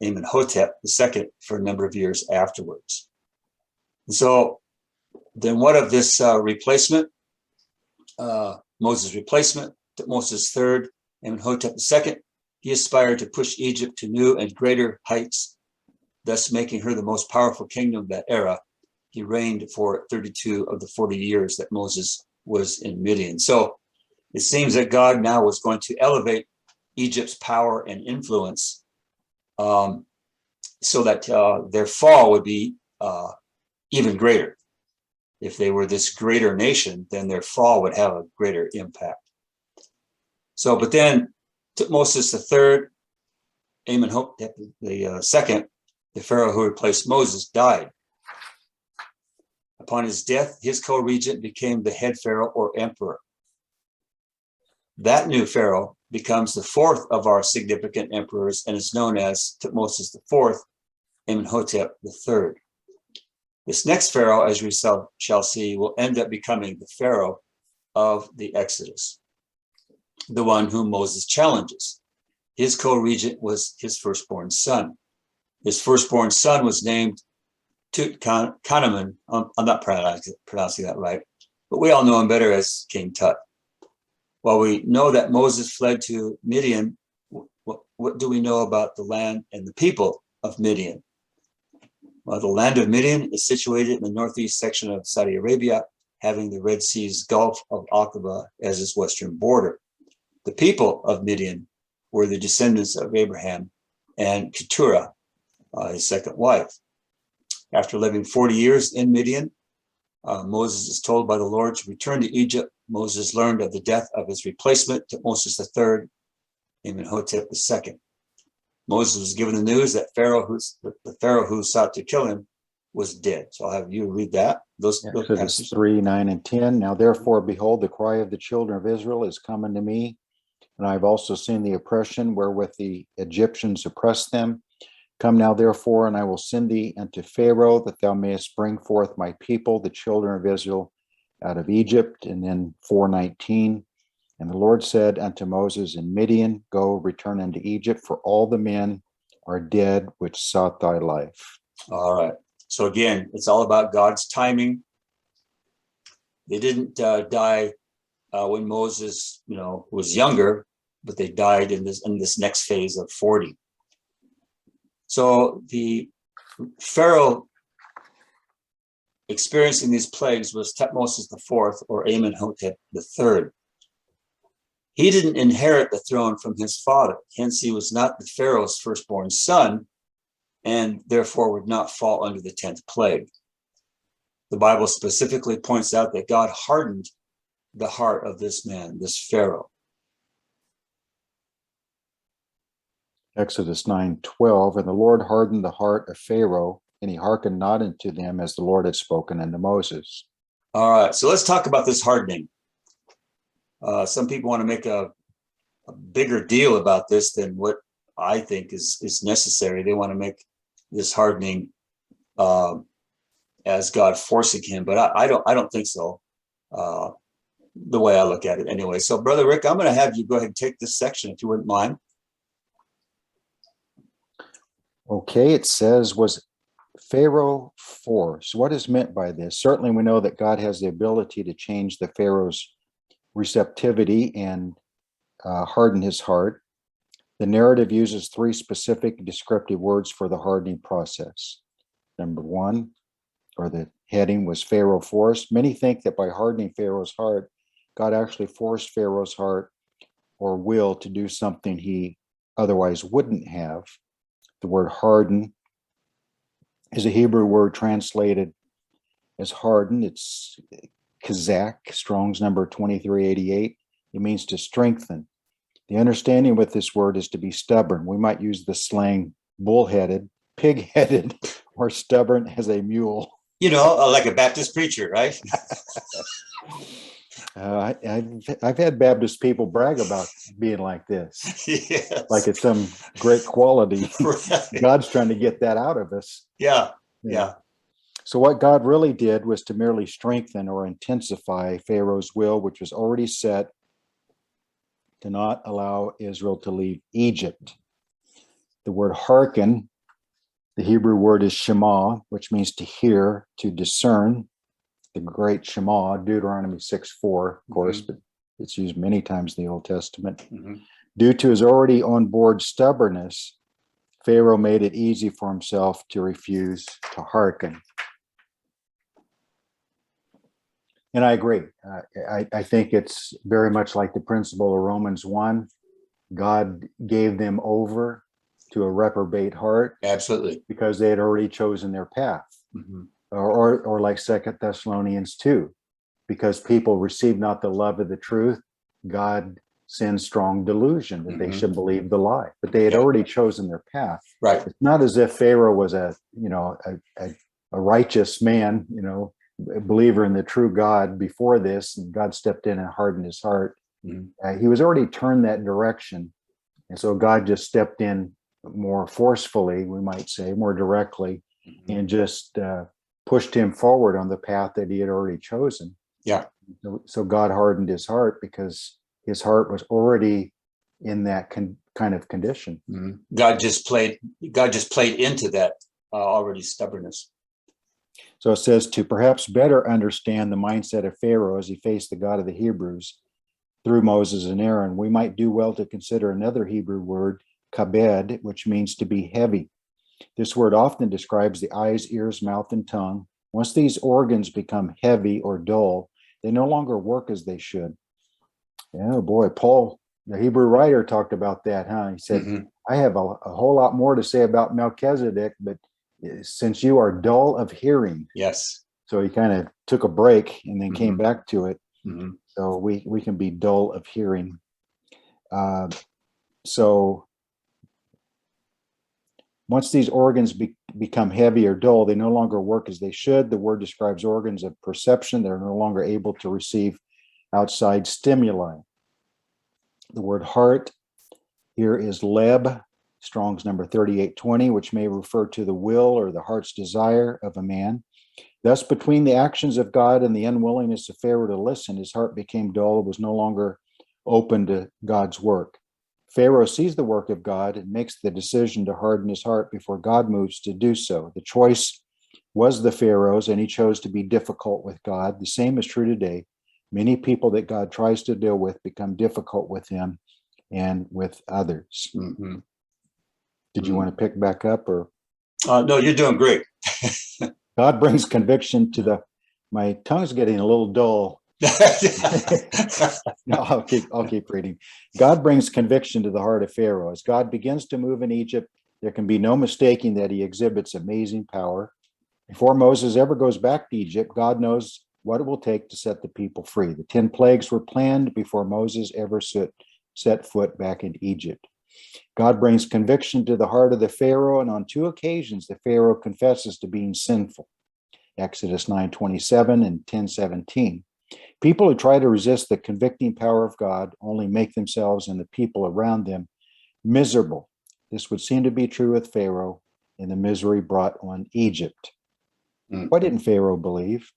C: Amenhotep II for a number of years afterwards. And so then what of this replacement? Moses' replacement, Thutmose III, Amenhotep II, he aspired to push Egypt to new and greater heights, thus making her the most powerful kingdom of that era. He reigned for 32 of the 40 years that Moses was in Midian. So it seems that God now was going to elevate Egypt's power and influence so that their fall would be even greater. If they were this greater nation, then their fall would have a greater impact. So, but then Thutmose III, Amenhotep II, the Pharaoh who replaced Moses, died. Upon his death, his co-regent became the head Pharaoh or emperor. That new Pharaoh becomes the fourth of our significant emperors and is known as Thutmose IV, Amenhotep III. This next Pharaoh, as we shall see, will end up becoming the Pharaoh of the Exodus, the one whom Moses challenges. His co-regent was his firstborn son. His firstborn son was named Tutankhamun. I'm not pronouncing that right, but we all know him better as King Tut. While we know that Moses fled to Midian, what do we know about the land and the people of Midian? Well, the land of Midian is situated in the northeast section of Saudi Arabia, having the Red Sea's Gulf of Aqaba as its western border. The people of Midian were the descendants of Abraham and Keturah, his second wife. After living 40 years in Midian, Moses is told by the Lord to return to Egypt. Moses learned of the death of his replacement, Tutmosis III, Amenhotep II. Moses was given the news that the Pharaoh who sought to kill him was dead. So I'll have you read that. Those
B: Exodus
C: passages.
B: 3, 9, and 10. Now therefore, behold, the cry of the children of Israel is come unto me, and I have also seen the oppression wherewith the Egyptians oppressed them. Come now therefore, and I will send thee unto Pharaoh, that thou mayest bring forth my people, the children of Israel, out of Egypt. And then 4:19. And the Lord said unto Moses in Midian, Go, return unto Egypt, for all the men are dead which sought thy life.
C: All right. So again, it's all about God's timing. They didn't die when Moses, was younger, but they died in this next phase of 40. So the Pharaoh experiencing these plagues was Tutmosis IV, or Amenhotep III. He didn't inherit the throne from his father. Hence, he was not the Pharaoh's firstborn son, and therefore would not fall under the 10th plague. The Bible specifically points out that God hardened the heart of this man, this Pharaoh.
B: Exodus 9:12. And the Lord hardened the heart of Pharaoh, and he hearkened not unto them as the Lord had spoken unto Moses.
C: All right, so let's talk about this hardening. Some people want to make a bigger deal about this than what I think is necessary. They want to make this hardening as God forcing him, but I don't think so. The way I look at it, anyway. So, Brother Rick, I'm going to have you go ahead and take this section if you wouldn't mind.
B: Okay, it says, was Pharaoh forced? What is meant by this? Certainly we know that God has the ability to change the Pharaoh's receptivity and harden his heart. The narrative uses three specific descriptive words for the hardening process. Number one, or the heading, was Pharaoh forced. Many think that by hardening Pharaoh's heart, God actually forced Pharaoh's heart or will to do something he otherwise wouldn't have. The word harden is a Hebrew word translated as harden. It's Kazakh, Strong's number 2388. It means to strengthen. The understanding with this word is to be stubborn. We might use the slang bullheaded, pig-headed, or stubborn as a mule.
C: Like a Baptist preacher, right?
B: I've had Baptist people brag about being like this.
C: Yes.
B: Like it's some great quality.
C: Right.
B: God's trying to get that out of us.
C: Yeah.
B: So what God really did was to merely strengthen or intensify Pharaoh's will, which was already set to not allow Israel to leave Egypt. The word hearken, the Hebrew word is shema, which means to hear, to discern. The great Shema, Deuteronomy 6:4, of course, but it's used many times in the Old Testament. Due to his already on board stubbornness, Pharaoh made it easy for himself to refuse to hearken. And I agree. I think it's very much like the principle of Romans 1. God gave them over to a reprobate heart.
C: Absolutely.
B: Because they had already chosen their path. Or like 2 Thessalonians 2, because people receive not the love of the truth, God sends strong delusion that they should believe the lie. But they had already chosen their path.
C: Right.
B: It's not as if Pharaoh was a righteous man, a believer in the true God before this, and God stepped in and hardened his heart. He was already turned that direction. And so God just stepped in more forcefully, we might say, more directly, and just pushed him forward on the path that he had already chosen.
C: Yeah.
B: So God hardened his heart because his heart was already in that kind of condition.
C: God just played into that already stubbornness.
B: So it says, to perhaps better understand the mindset of Pharaoh as he faced the God of the Hebrews through Moses and Aaron, we might do well to consider another Hebrew word, kabed, which means to be heavy. This word often describes the eyes, ears, mouth, and tongue. Once these organs become heavy or dull, they no longer work as they should. Oh boy, Paul, the Hebrew writer, talked about that, huh? He said, I have a whole lot more to say about Melchizedek, but since you are dull of hearing.
C: Yes.
B: So he kind of took a break and then came back to it. So we can be dull of hearing. So once these organs become heavy or dull, they no longer work as they should. The word describes organs of perception. They're no longer able to receive outside stimuli. The word heart here is leb, Strong's number 3820, which may refer to the will or the heart's desire of a man. Thus, between the actions of God and the unwillingness of Pharaoh to listen, his heart became dull, was no longer open to God's work. Pharaoh sees the work of God and makes the decision to harden his heart before God moves to do so. The choice was the Pharaoh's, and he chose to be difficult with God. The same is true today. Many people that God tries to deal with become difficult with him and with others. Did you want to pick back up, or?
C: No, you're doing great.
B: God brings conviction to the. My tongue's getting a little dull. No, I'll keep reading. God brings conviction to the heart of Pharaoh. As God begins to move in Egypt, there can be no mistaking that he exhibits amazing power. Before Moses ever goes back to Egypt, God knows what it will take to set the people free. The 10 plagues were planned before Moses ever set foot back in Egypt. God brings conviction to the heart of the Pharaoh, and on 2 occasions, the Pharaoh confesses to being sinful. Exodus 9:27 and 10:17. People who try to resist the convicting power of God only make themselves and the people around them miserable. This would seem to be true with Pharaoh and the misery brought on Egypt. Why didn't Pharaoh believe?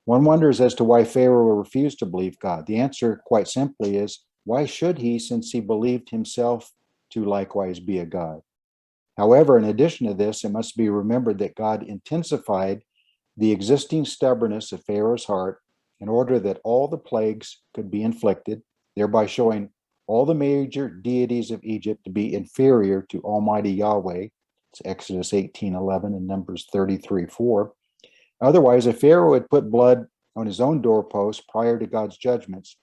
B: One wonders as to why Pharaoh refused to believe God. The answer, quite simply, is why should he, since he believed himself to likewise be a god? However, in addition to this, it must be remembered that God intensified the existing stubbornness of Pharaoh's heart in order that all the plagues could be inflicted, thereby showing all the major deities of Egypt to be inferior to Almighty Yahweh. It's Exodus 18:11 and Numbers 33:4. Otherwise, if Pharaoh had put blood on his own doorpost prior to God's judgments,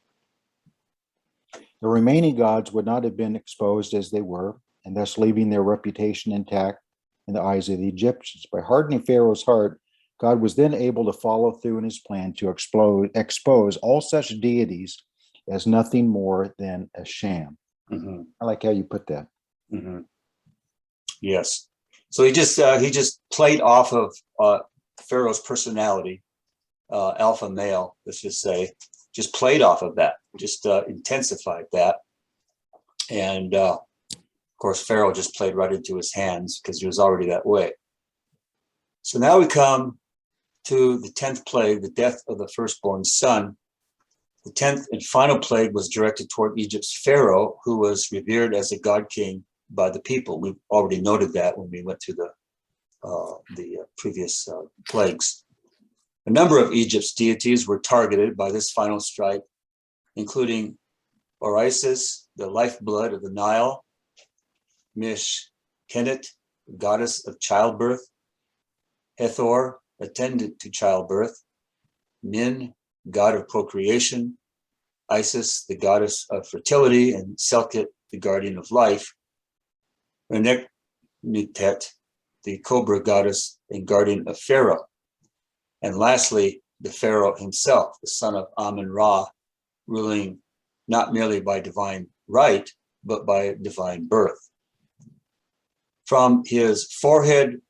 B: the remaining gods would not have been exposed as they were, and thus leaving their reputation intact in the eyes of the Egyptians. By hardening Pharaoh's heart, God was then able to follow through in his plan to expose all such deities as nothing more than a sham. I like how you put that.
C: Yes. So he just played off of Pharaoh's personality, alpha male, let's just say, just played off of that, just intensified that. And of course, Pharaoh just played right into his hands because he was already that way. So now we come to the 10th plague, the death of the firstborn son. The 10th and final plague was directed toward Egypt's Pharaoh, who was revered as a god king by the people. We've already noted that when we went through the previous plagues. A number of Egypt's deities were targeted by this final strike, including Osiris, the lifeblood of the Nile, Mish-Kenet, goddess of childbirth, Hathor, attendant to childbirth, Min, god of procreation, Isis, the goddess of fertility, and Selket, the guardian of life, Renek-Nutet, the cobra goddess and guardian of Pharaoh, and lastly, the Pharaoh himself, the son of Amun-Ra, ruling not merely by divine right, but by divine birth. From his forehead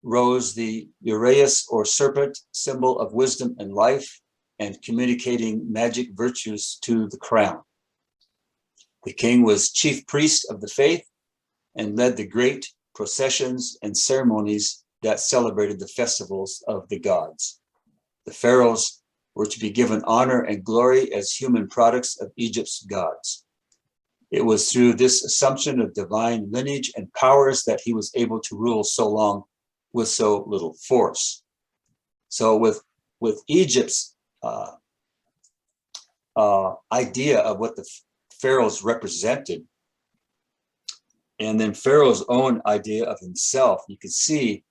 C: rose the uraeus or serpent, symbol of wisdom and life, and communicating magic virtues to the crown. The king was chief priest of the faith and led the great processions and ceremonies that celebrated the festivals of the gods. The pharaohs were to be given honor and glory as human products of Egypt's gods. It was through this assumption of divine lineage and powers that he was able to rule so long with so little force. So with Egypt's idea of what the pharaohs represented, and then Pharaoh's own idea of himself, you could see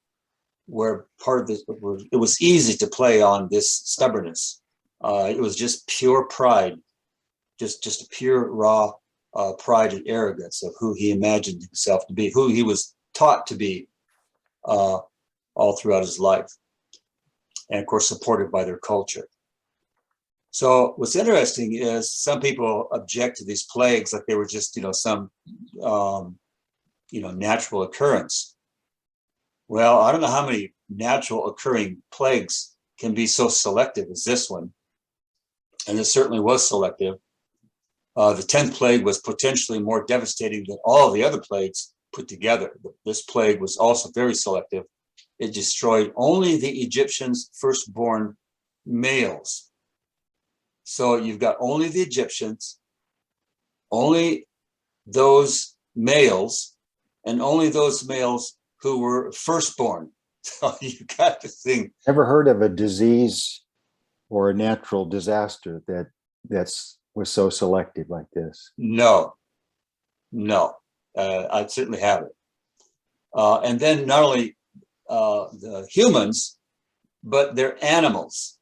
C: where part of this, it was easy to play on this stubbornness. It was just pure pride, just a pure raw pride and arrogance of who he imagined himself to be, who he was taught to be all throughout his life, and of course supported by their culture. So what's interesting is some people object to these plagues like they were just, some, natural occurrence. Well, I don't know how many natural occurring plagues can be so selective as this one. And it certainly was selective. The 10th plague was potentially more devastating than all the other plagues put together. This plague was also very selective. It destroyed only the Egyptians' firstborn males. So you've got only the Egyptians, only those males, and only those males who were firstborn. So you got to think.
B: Ever heard of a disease or a natural disaster was so selective like this?
C: No, I certainly haven't. And then not only the humans, but their animals.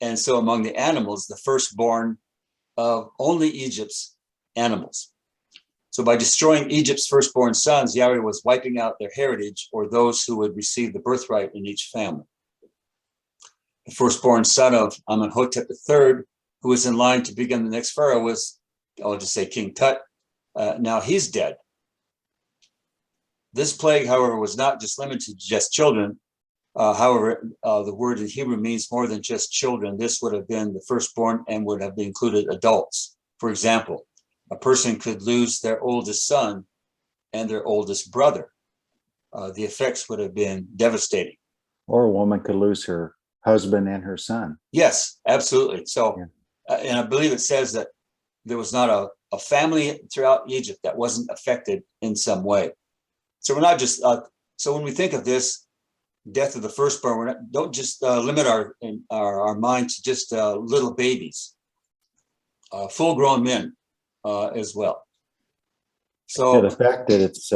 C: And so among the animals, the firstborn of only Egypt's animals. So by destroying Egypt's firstborn sons, Yahweh was wiping out their heritage or those who would receive the birthright in each family. The firstborn son of Amenhotep III, who was in line to become the next Pharaoh, was, I'll just say, King Tut. Now he's dead. This plague, however, was not just limited to just children. However, the word in Hebrew means more than just children. This would have been the firstborn and would have included adults. For example, a person could lose their oldest son and their oldest brother. The effects would have been devastating.
B: Or a woman could lose her husband and her son.
C: Yes, absolutely. So, and I believe it says that there was not a family throughout Egypt that wasn't affected in some way. So we're not just, so when we think of this, death of the firstborn, don't just limit our mind to just little babies, full-grown men as well. So
B: the fact that it's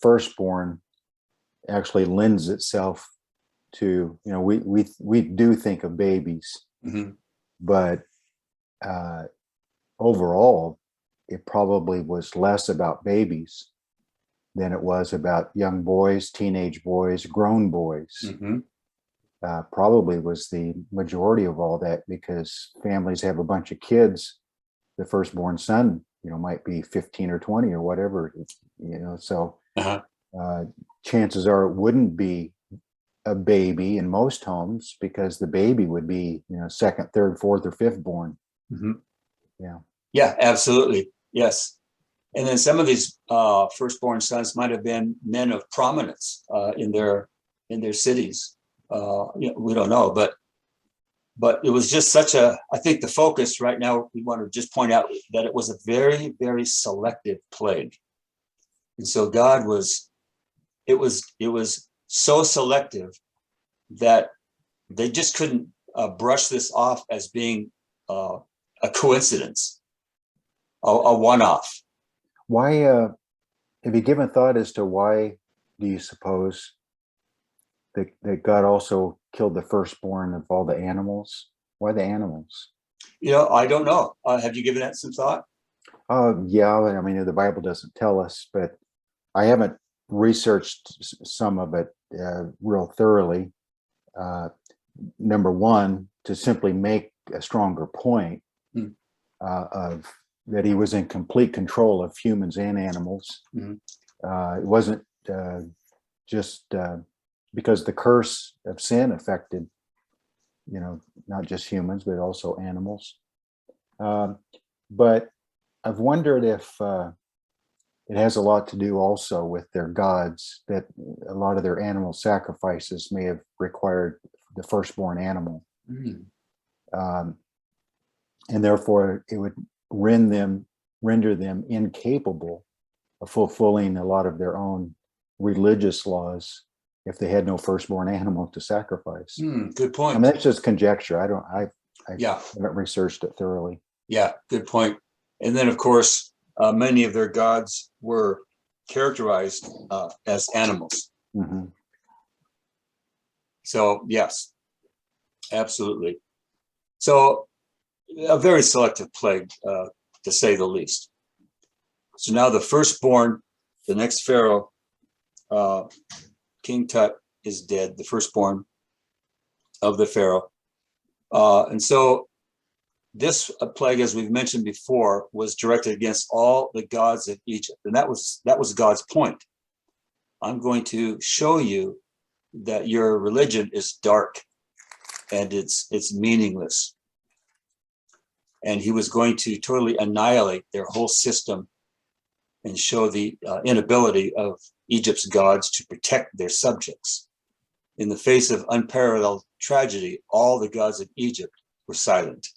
B: firstborn actually lends itself to, we do think of babies, but overall, it probably was less about babies than it was about young boys, teenage boys, grown boys. Probably was the majority of all that, because families have a bunch of kids. The firstborn son, might be 15 or 20 or whatever, so chances are it wouldn't be a baby in most homes, because the baby would be, second, third, fourth, or fifth born.
C: Yeah, absolutely. Yes. And then some of these firstborn sons might have been men of prominence in their cities. We don't know, but it was just such a, I think the focus right now, we want to just point out that it was a very, very selective plague. And so God it was so selective that they just couldn't brush this off as being a coincidence, a one-off.
B: Why, have you given thought as to why do you suppose that God also killed the firstborn of all the animals? Why the animals?
C: I don't know. Have you given that some thought?
B: Yeah, I mean, the Bible doesn't tell us, but I haven't researched some of it real thoroughly. Number one, to simply make a stronger point of that he was in complete control of humans and animals. It wasn't just because the curse of sin affected, not just humans, but also animals. But I've wondered if it has a lot to do also with their gods, that a lot of their animal sacrifices may have required the firstborn animal. And therefore it would render them incapable of fulfilling a lot of their own religious laws if they had no firstborn animal to sacrifice.
C: Good point.
B: I mean, that's just conjecture. I haven't researched it thoroughly.
C: Yeah, good point. And then, of course, many of their gods were characterized as animals. So, yes, absolutely. So, a very selective plague, to say the least. So now the firstborn, the next Pharaoh, King Tut is dead, the firstborn of the Pharaoh. And so this plague, as we've mentioned before, was directed against all the gods of Egypt. And that was God's point. I'm going to show you that your religion is dark and it's meaningless. And he was going to totally annihilate their whole system and show the inability of Egypt's gods to protect their subjects. In the face of unparalleled tragedy, all the gods of Egypt were silent.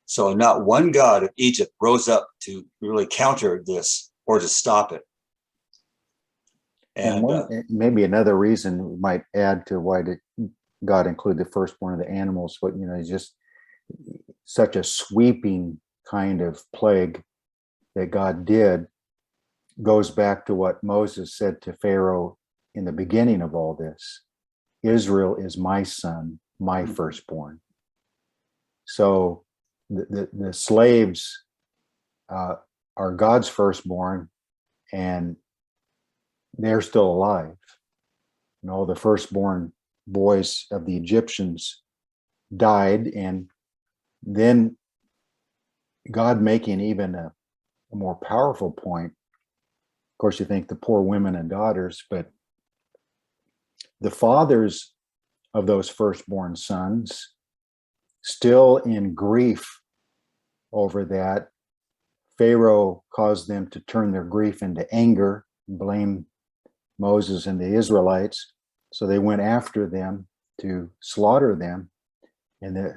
C: So not one god of Egypt rose up to really counter this or to stop it.
B: And maybe another reason we might add to why did God include the firstborn of the animals, but just such a sweeping kind of plague that God did goes back to what Moses said to Pharaoh in the beginning of all this. Israel is my son, my firstborn. So the slaves are God's firstborn, and they're still alive. The firstborn boys of the Egyptians died, and then God making even a more powerful point. Of course, you think the poor women and daughters, but the fathers of those firstborn sons, still in grief over that, Pharaoh caused them to turn their grief into anger, blame Moses and the Israelites. So they went after them to slaughter them.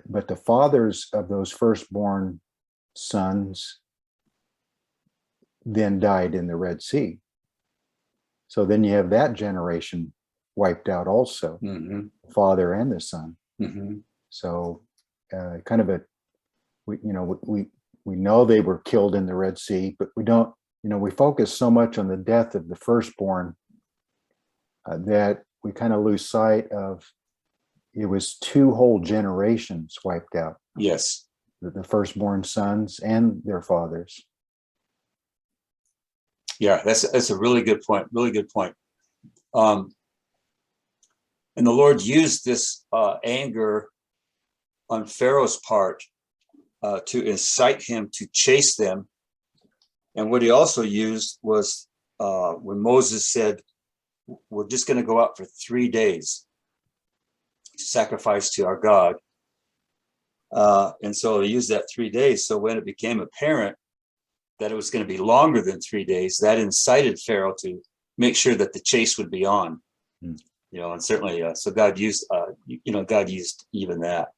B: But the fathers of those firstborn sons then died in the Red Sea. So then you have that generation wiped out also, the father and the son. So kind of we know they were killed in the Red Sea, but we don't, we focus so much on the death of the firstborn that we kind of lose sight of it was two whole generations wiped out.
C: Yes.
B: The firstborn sons and their fathers.
C: Yeah, that's a really good point. Really good point. And the Lord used this anger on Pharaoh's part to incite him to chase them. And what he also used was when Moses said, we're just going to go out for 3 days to sacrifice to our God. And so he used that 3 days. So when it became apparent that it was going to be longer than 3 days, that incited Pharaoh to make sure that the chase would be on. And certainly, so God used, God used even that.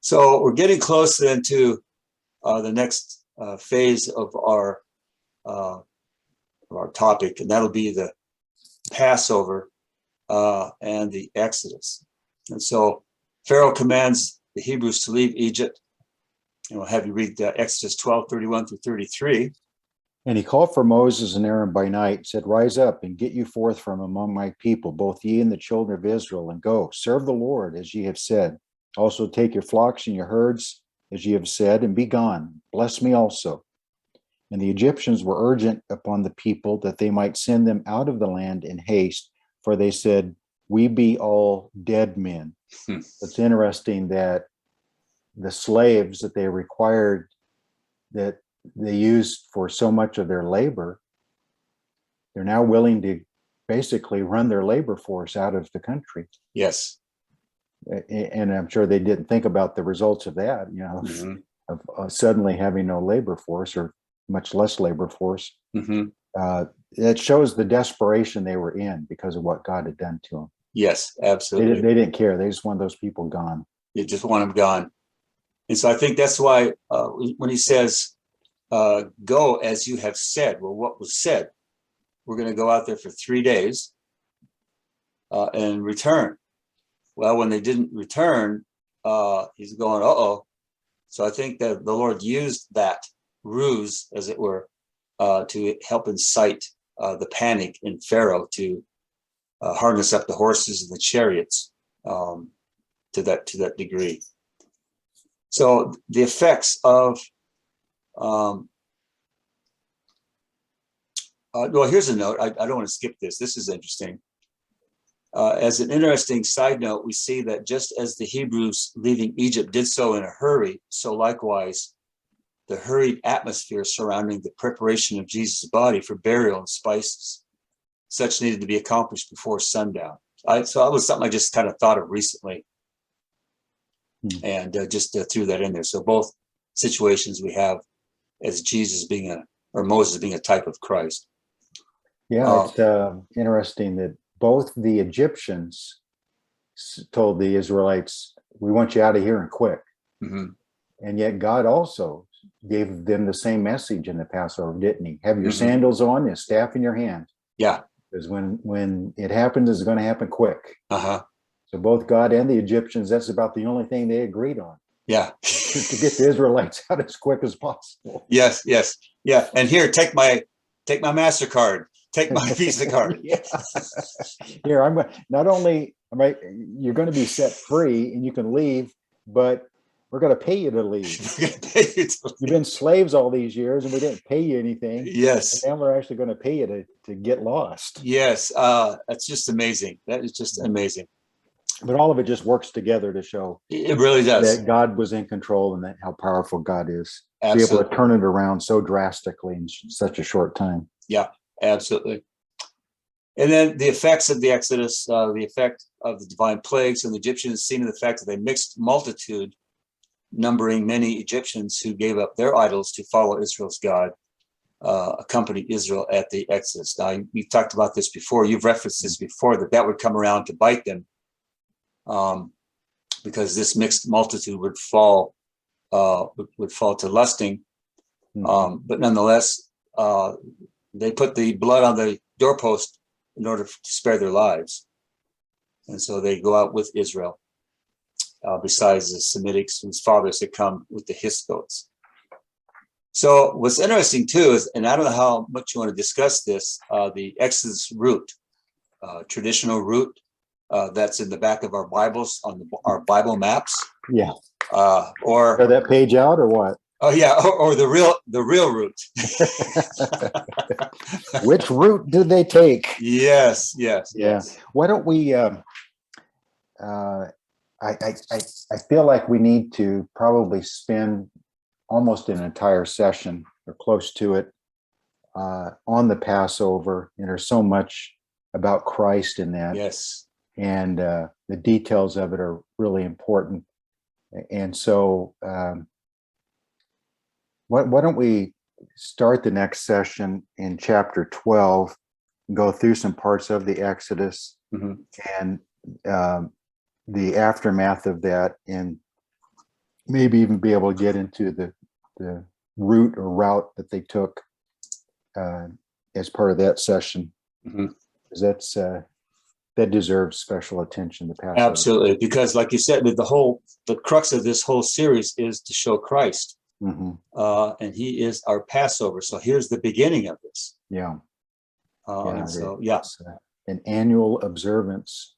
C: So we're getting close then to the next phase of our topic, and that'll be the Passover and the Exodus. And so Pharaoh commands the Hebrews to leave Egypt. And we'll have you read Exodus 12:31-33.
B: And he called for Moses and Aaron by night and said, rise up and get you forth from among my people, both ye and the children of Israel, and go, serve the Lord as ye have said. Also take your flocks and your herds as ye have said, and be gone. Bless me also. And the Egyptians were urgent upon the people that they might send them out of the land in haste, for they said, we be all dead men. It's interesting that the slaves that they required, that they used for so much of their labor, they're now willing to basically run their labor force out of the country.
C: Yes.
B: And I'm sure they didn't think about the results of that, of suddenly having no labor force, or much less labor force. It shows the desperation they were in because of what God had done to them.
C: Yes, absolutely.
B: They didn't care. They just wanted those people gone.
C: You just want them gone. And so I think that's why when he says, go as you have said, well, what was said? We're going to go out there for 3 days and return. Well, when they didn't return, he's going, uh-oh. So I think that the Lord used that ruse, as it were, to help incite the panic in Pharaoh to harness up the horses and the chariots to that degree. So the effects of, well, here's a note. I don't want to skip this. This is interesting. As an interesting side note, we see that just as the Hebrews leaving Egypt did so in a hurry, so likewise, the hurried atmosphere surrounding the preparation of Jesus' body for burial and spices, such needed to be accomplished before sundown. So that was something I just kind of thought of recently, and just threw that in there. So both situations we have as Jesus being or Moses being a type of Christ.
B: Yeah, it's interesting that both the Egyptians told the Israelites, "We want you out of here and quick."
C: Mm-hmm.
B: And yet God also gave them the same message in the Passover, didn't he? Have your
C: Mm-hmm.
B: sandals on and a staff in your hand.
C: Yeah.
B: Because when it happens, it's going to happen quick.
C: Uh-huh.
B: So both God and the Egyptians, that's about the only thing they agreed on.
C: Yeah.
B: To get the Israelites out as quick as possible.
C: Yes. Yeah. And here, take my MasterCard. Take my Visa card.
B: Yeah. Here, I'm not only you're going to be set free and you can leave, but we're going to pay you to leave. You've been slaves all these years and we didn't pay you anything.
C: Yes.
B: And now we're actually going to pay you to get lost.
C: Yes. That's just amazing. That is just amazing.
B: But all of it just works together to show
C: it really does
B: that God was in control and that how powerful God is.
C: Absolutely.
B: Be able to turn it around so drastically in such a short time.
C: Yeah, absolutely. And then the effects of the Exodus, the effect of the divine plagues and the Egyptians, seen in the fact that they mixed multitude, numbering many Egyptians who gave up their idols to follow Israel's God, accompanied Israel at the Exodus. Now, we've talked about this before. You've referenced this before, that would come around to bite them, because this mixed multitude would fall to lusting. But nonetheless, they put the blood on the doorpost in order to spare their lives. And so they go out with Israel, besides the Semitics whose fathers had come with the His goats. So what's interesting too is, and I don't know how much you want to discuss this, the Exodus route, traditional route, that's in the back of our Bibles on our Bible maps.
B: Yeah. Or that page out or what?
C: Oh yeah, or the real route.
B: Which route did they take?
C: Yes.
B: Why don't we? I feel like we need to probably spend almost an entire session or close to it on the Passover. And there's so much about Christ in that.
C: Yes.
B: And the details of it are really important. And so, why don't we start the next session in chapter 12, and go through some parts of the Exodus and the aftermath of that, and maybe even be able to get into the route that they took as part of that session. Because that deserves special attention. The Passover.
C: Absolutely, because like you said, the crux of this whole series is to show Christ. And he is our Passover. So here's the beginning of this.
B: It's an annual observance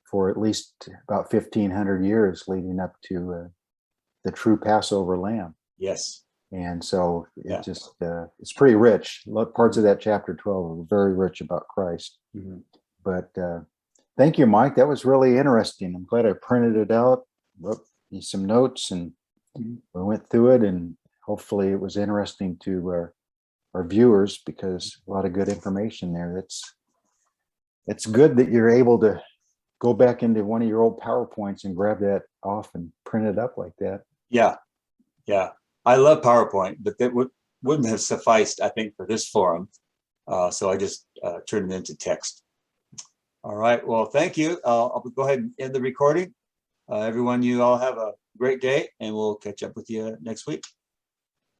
B: for at least about 1,500 years leading up to the true Passover lamb.
C: Yes.
B: And so it's pretty rich. Parts of that chapter 12 are very rich about Christ. But thank you, Mike. That was really interesting. I'm glad I printed it out, wrote me some notes, and we went through it, and hopefully it was interesting to our viewers, because a lot of good information there. It's good that you're able to go back into one of your old PowerPoints and grab that off and print it up like that.
C: Yeah. I love PowerPoint, but that wouldn't have sufficed, I think, for this forum. So I just turned it into text. All right. Well, thank you. I'll go ahead and end the recording. Everyone, you all have a great day, and we'll catch up with you next week.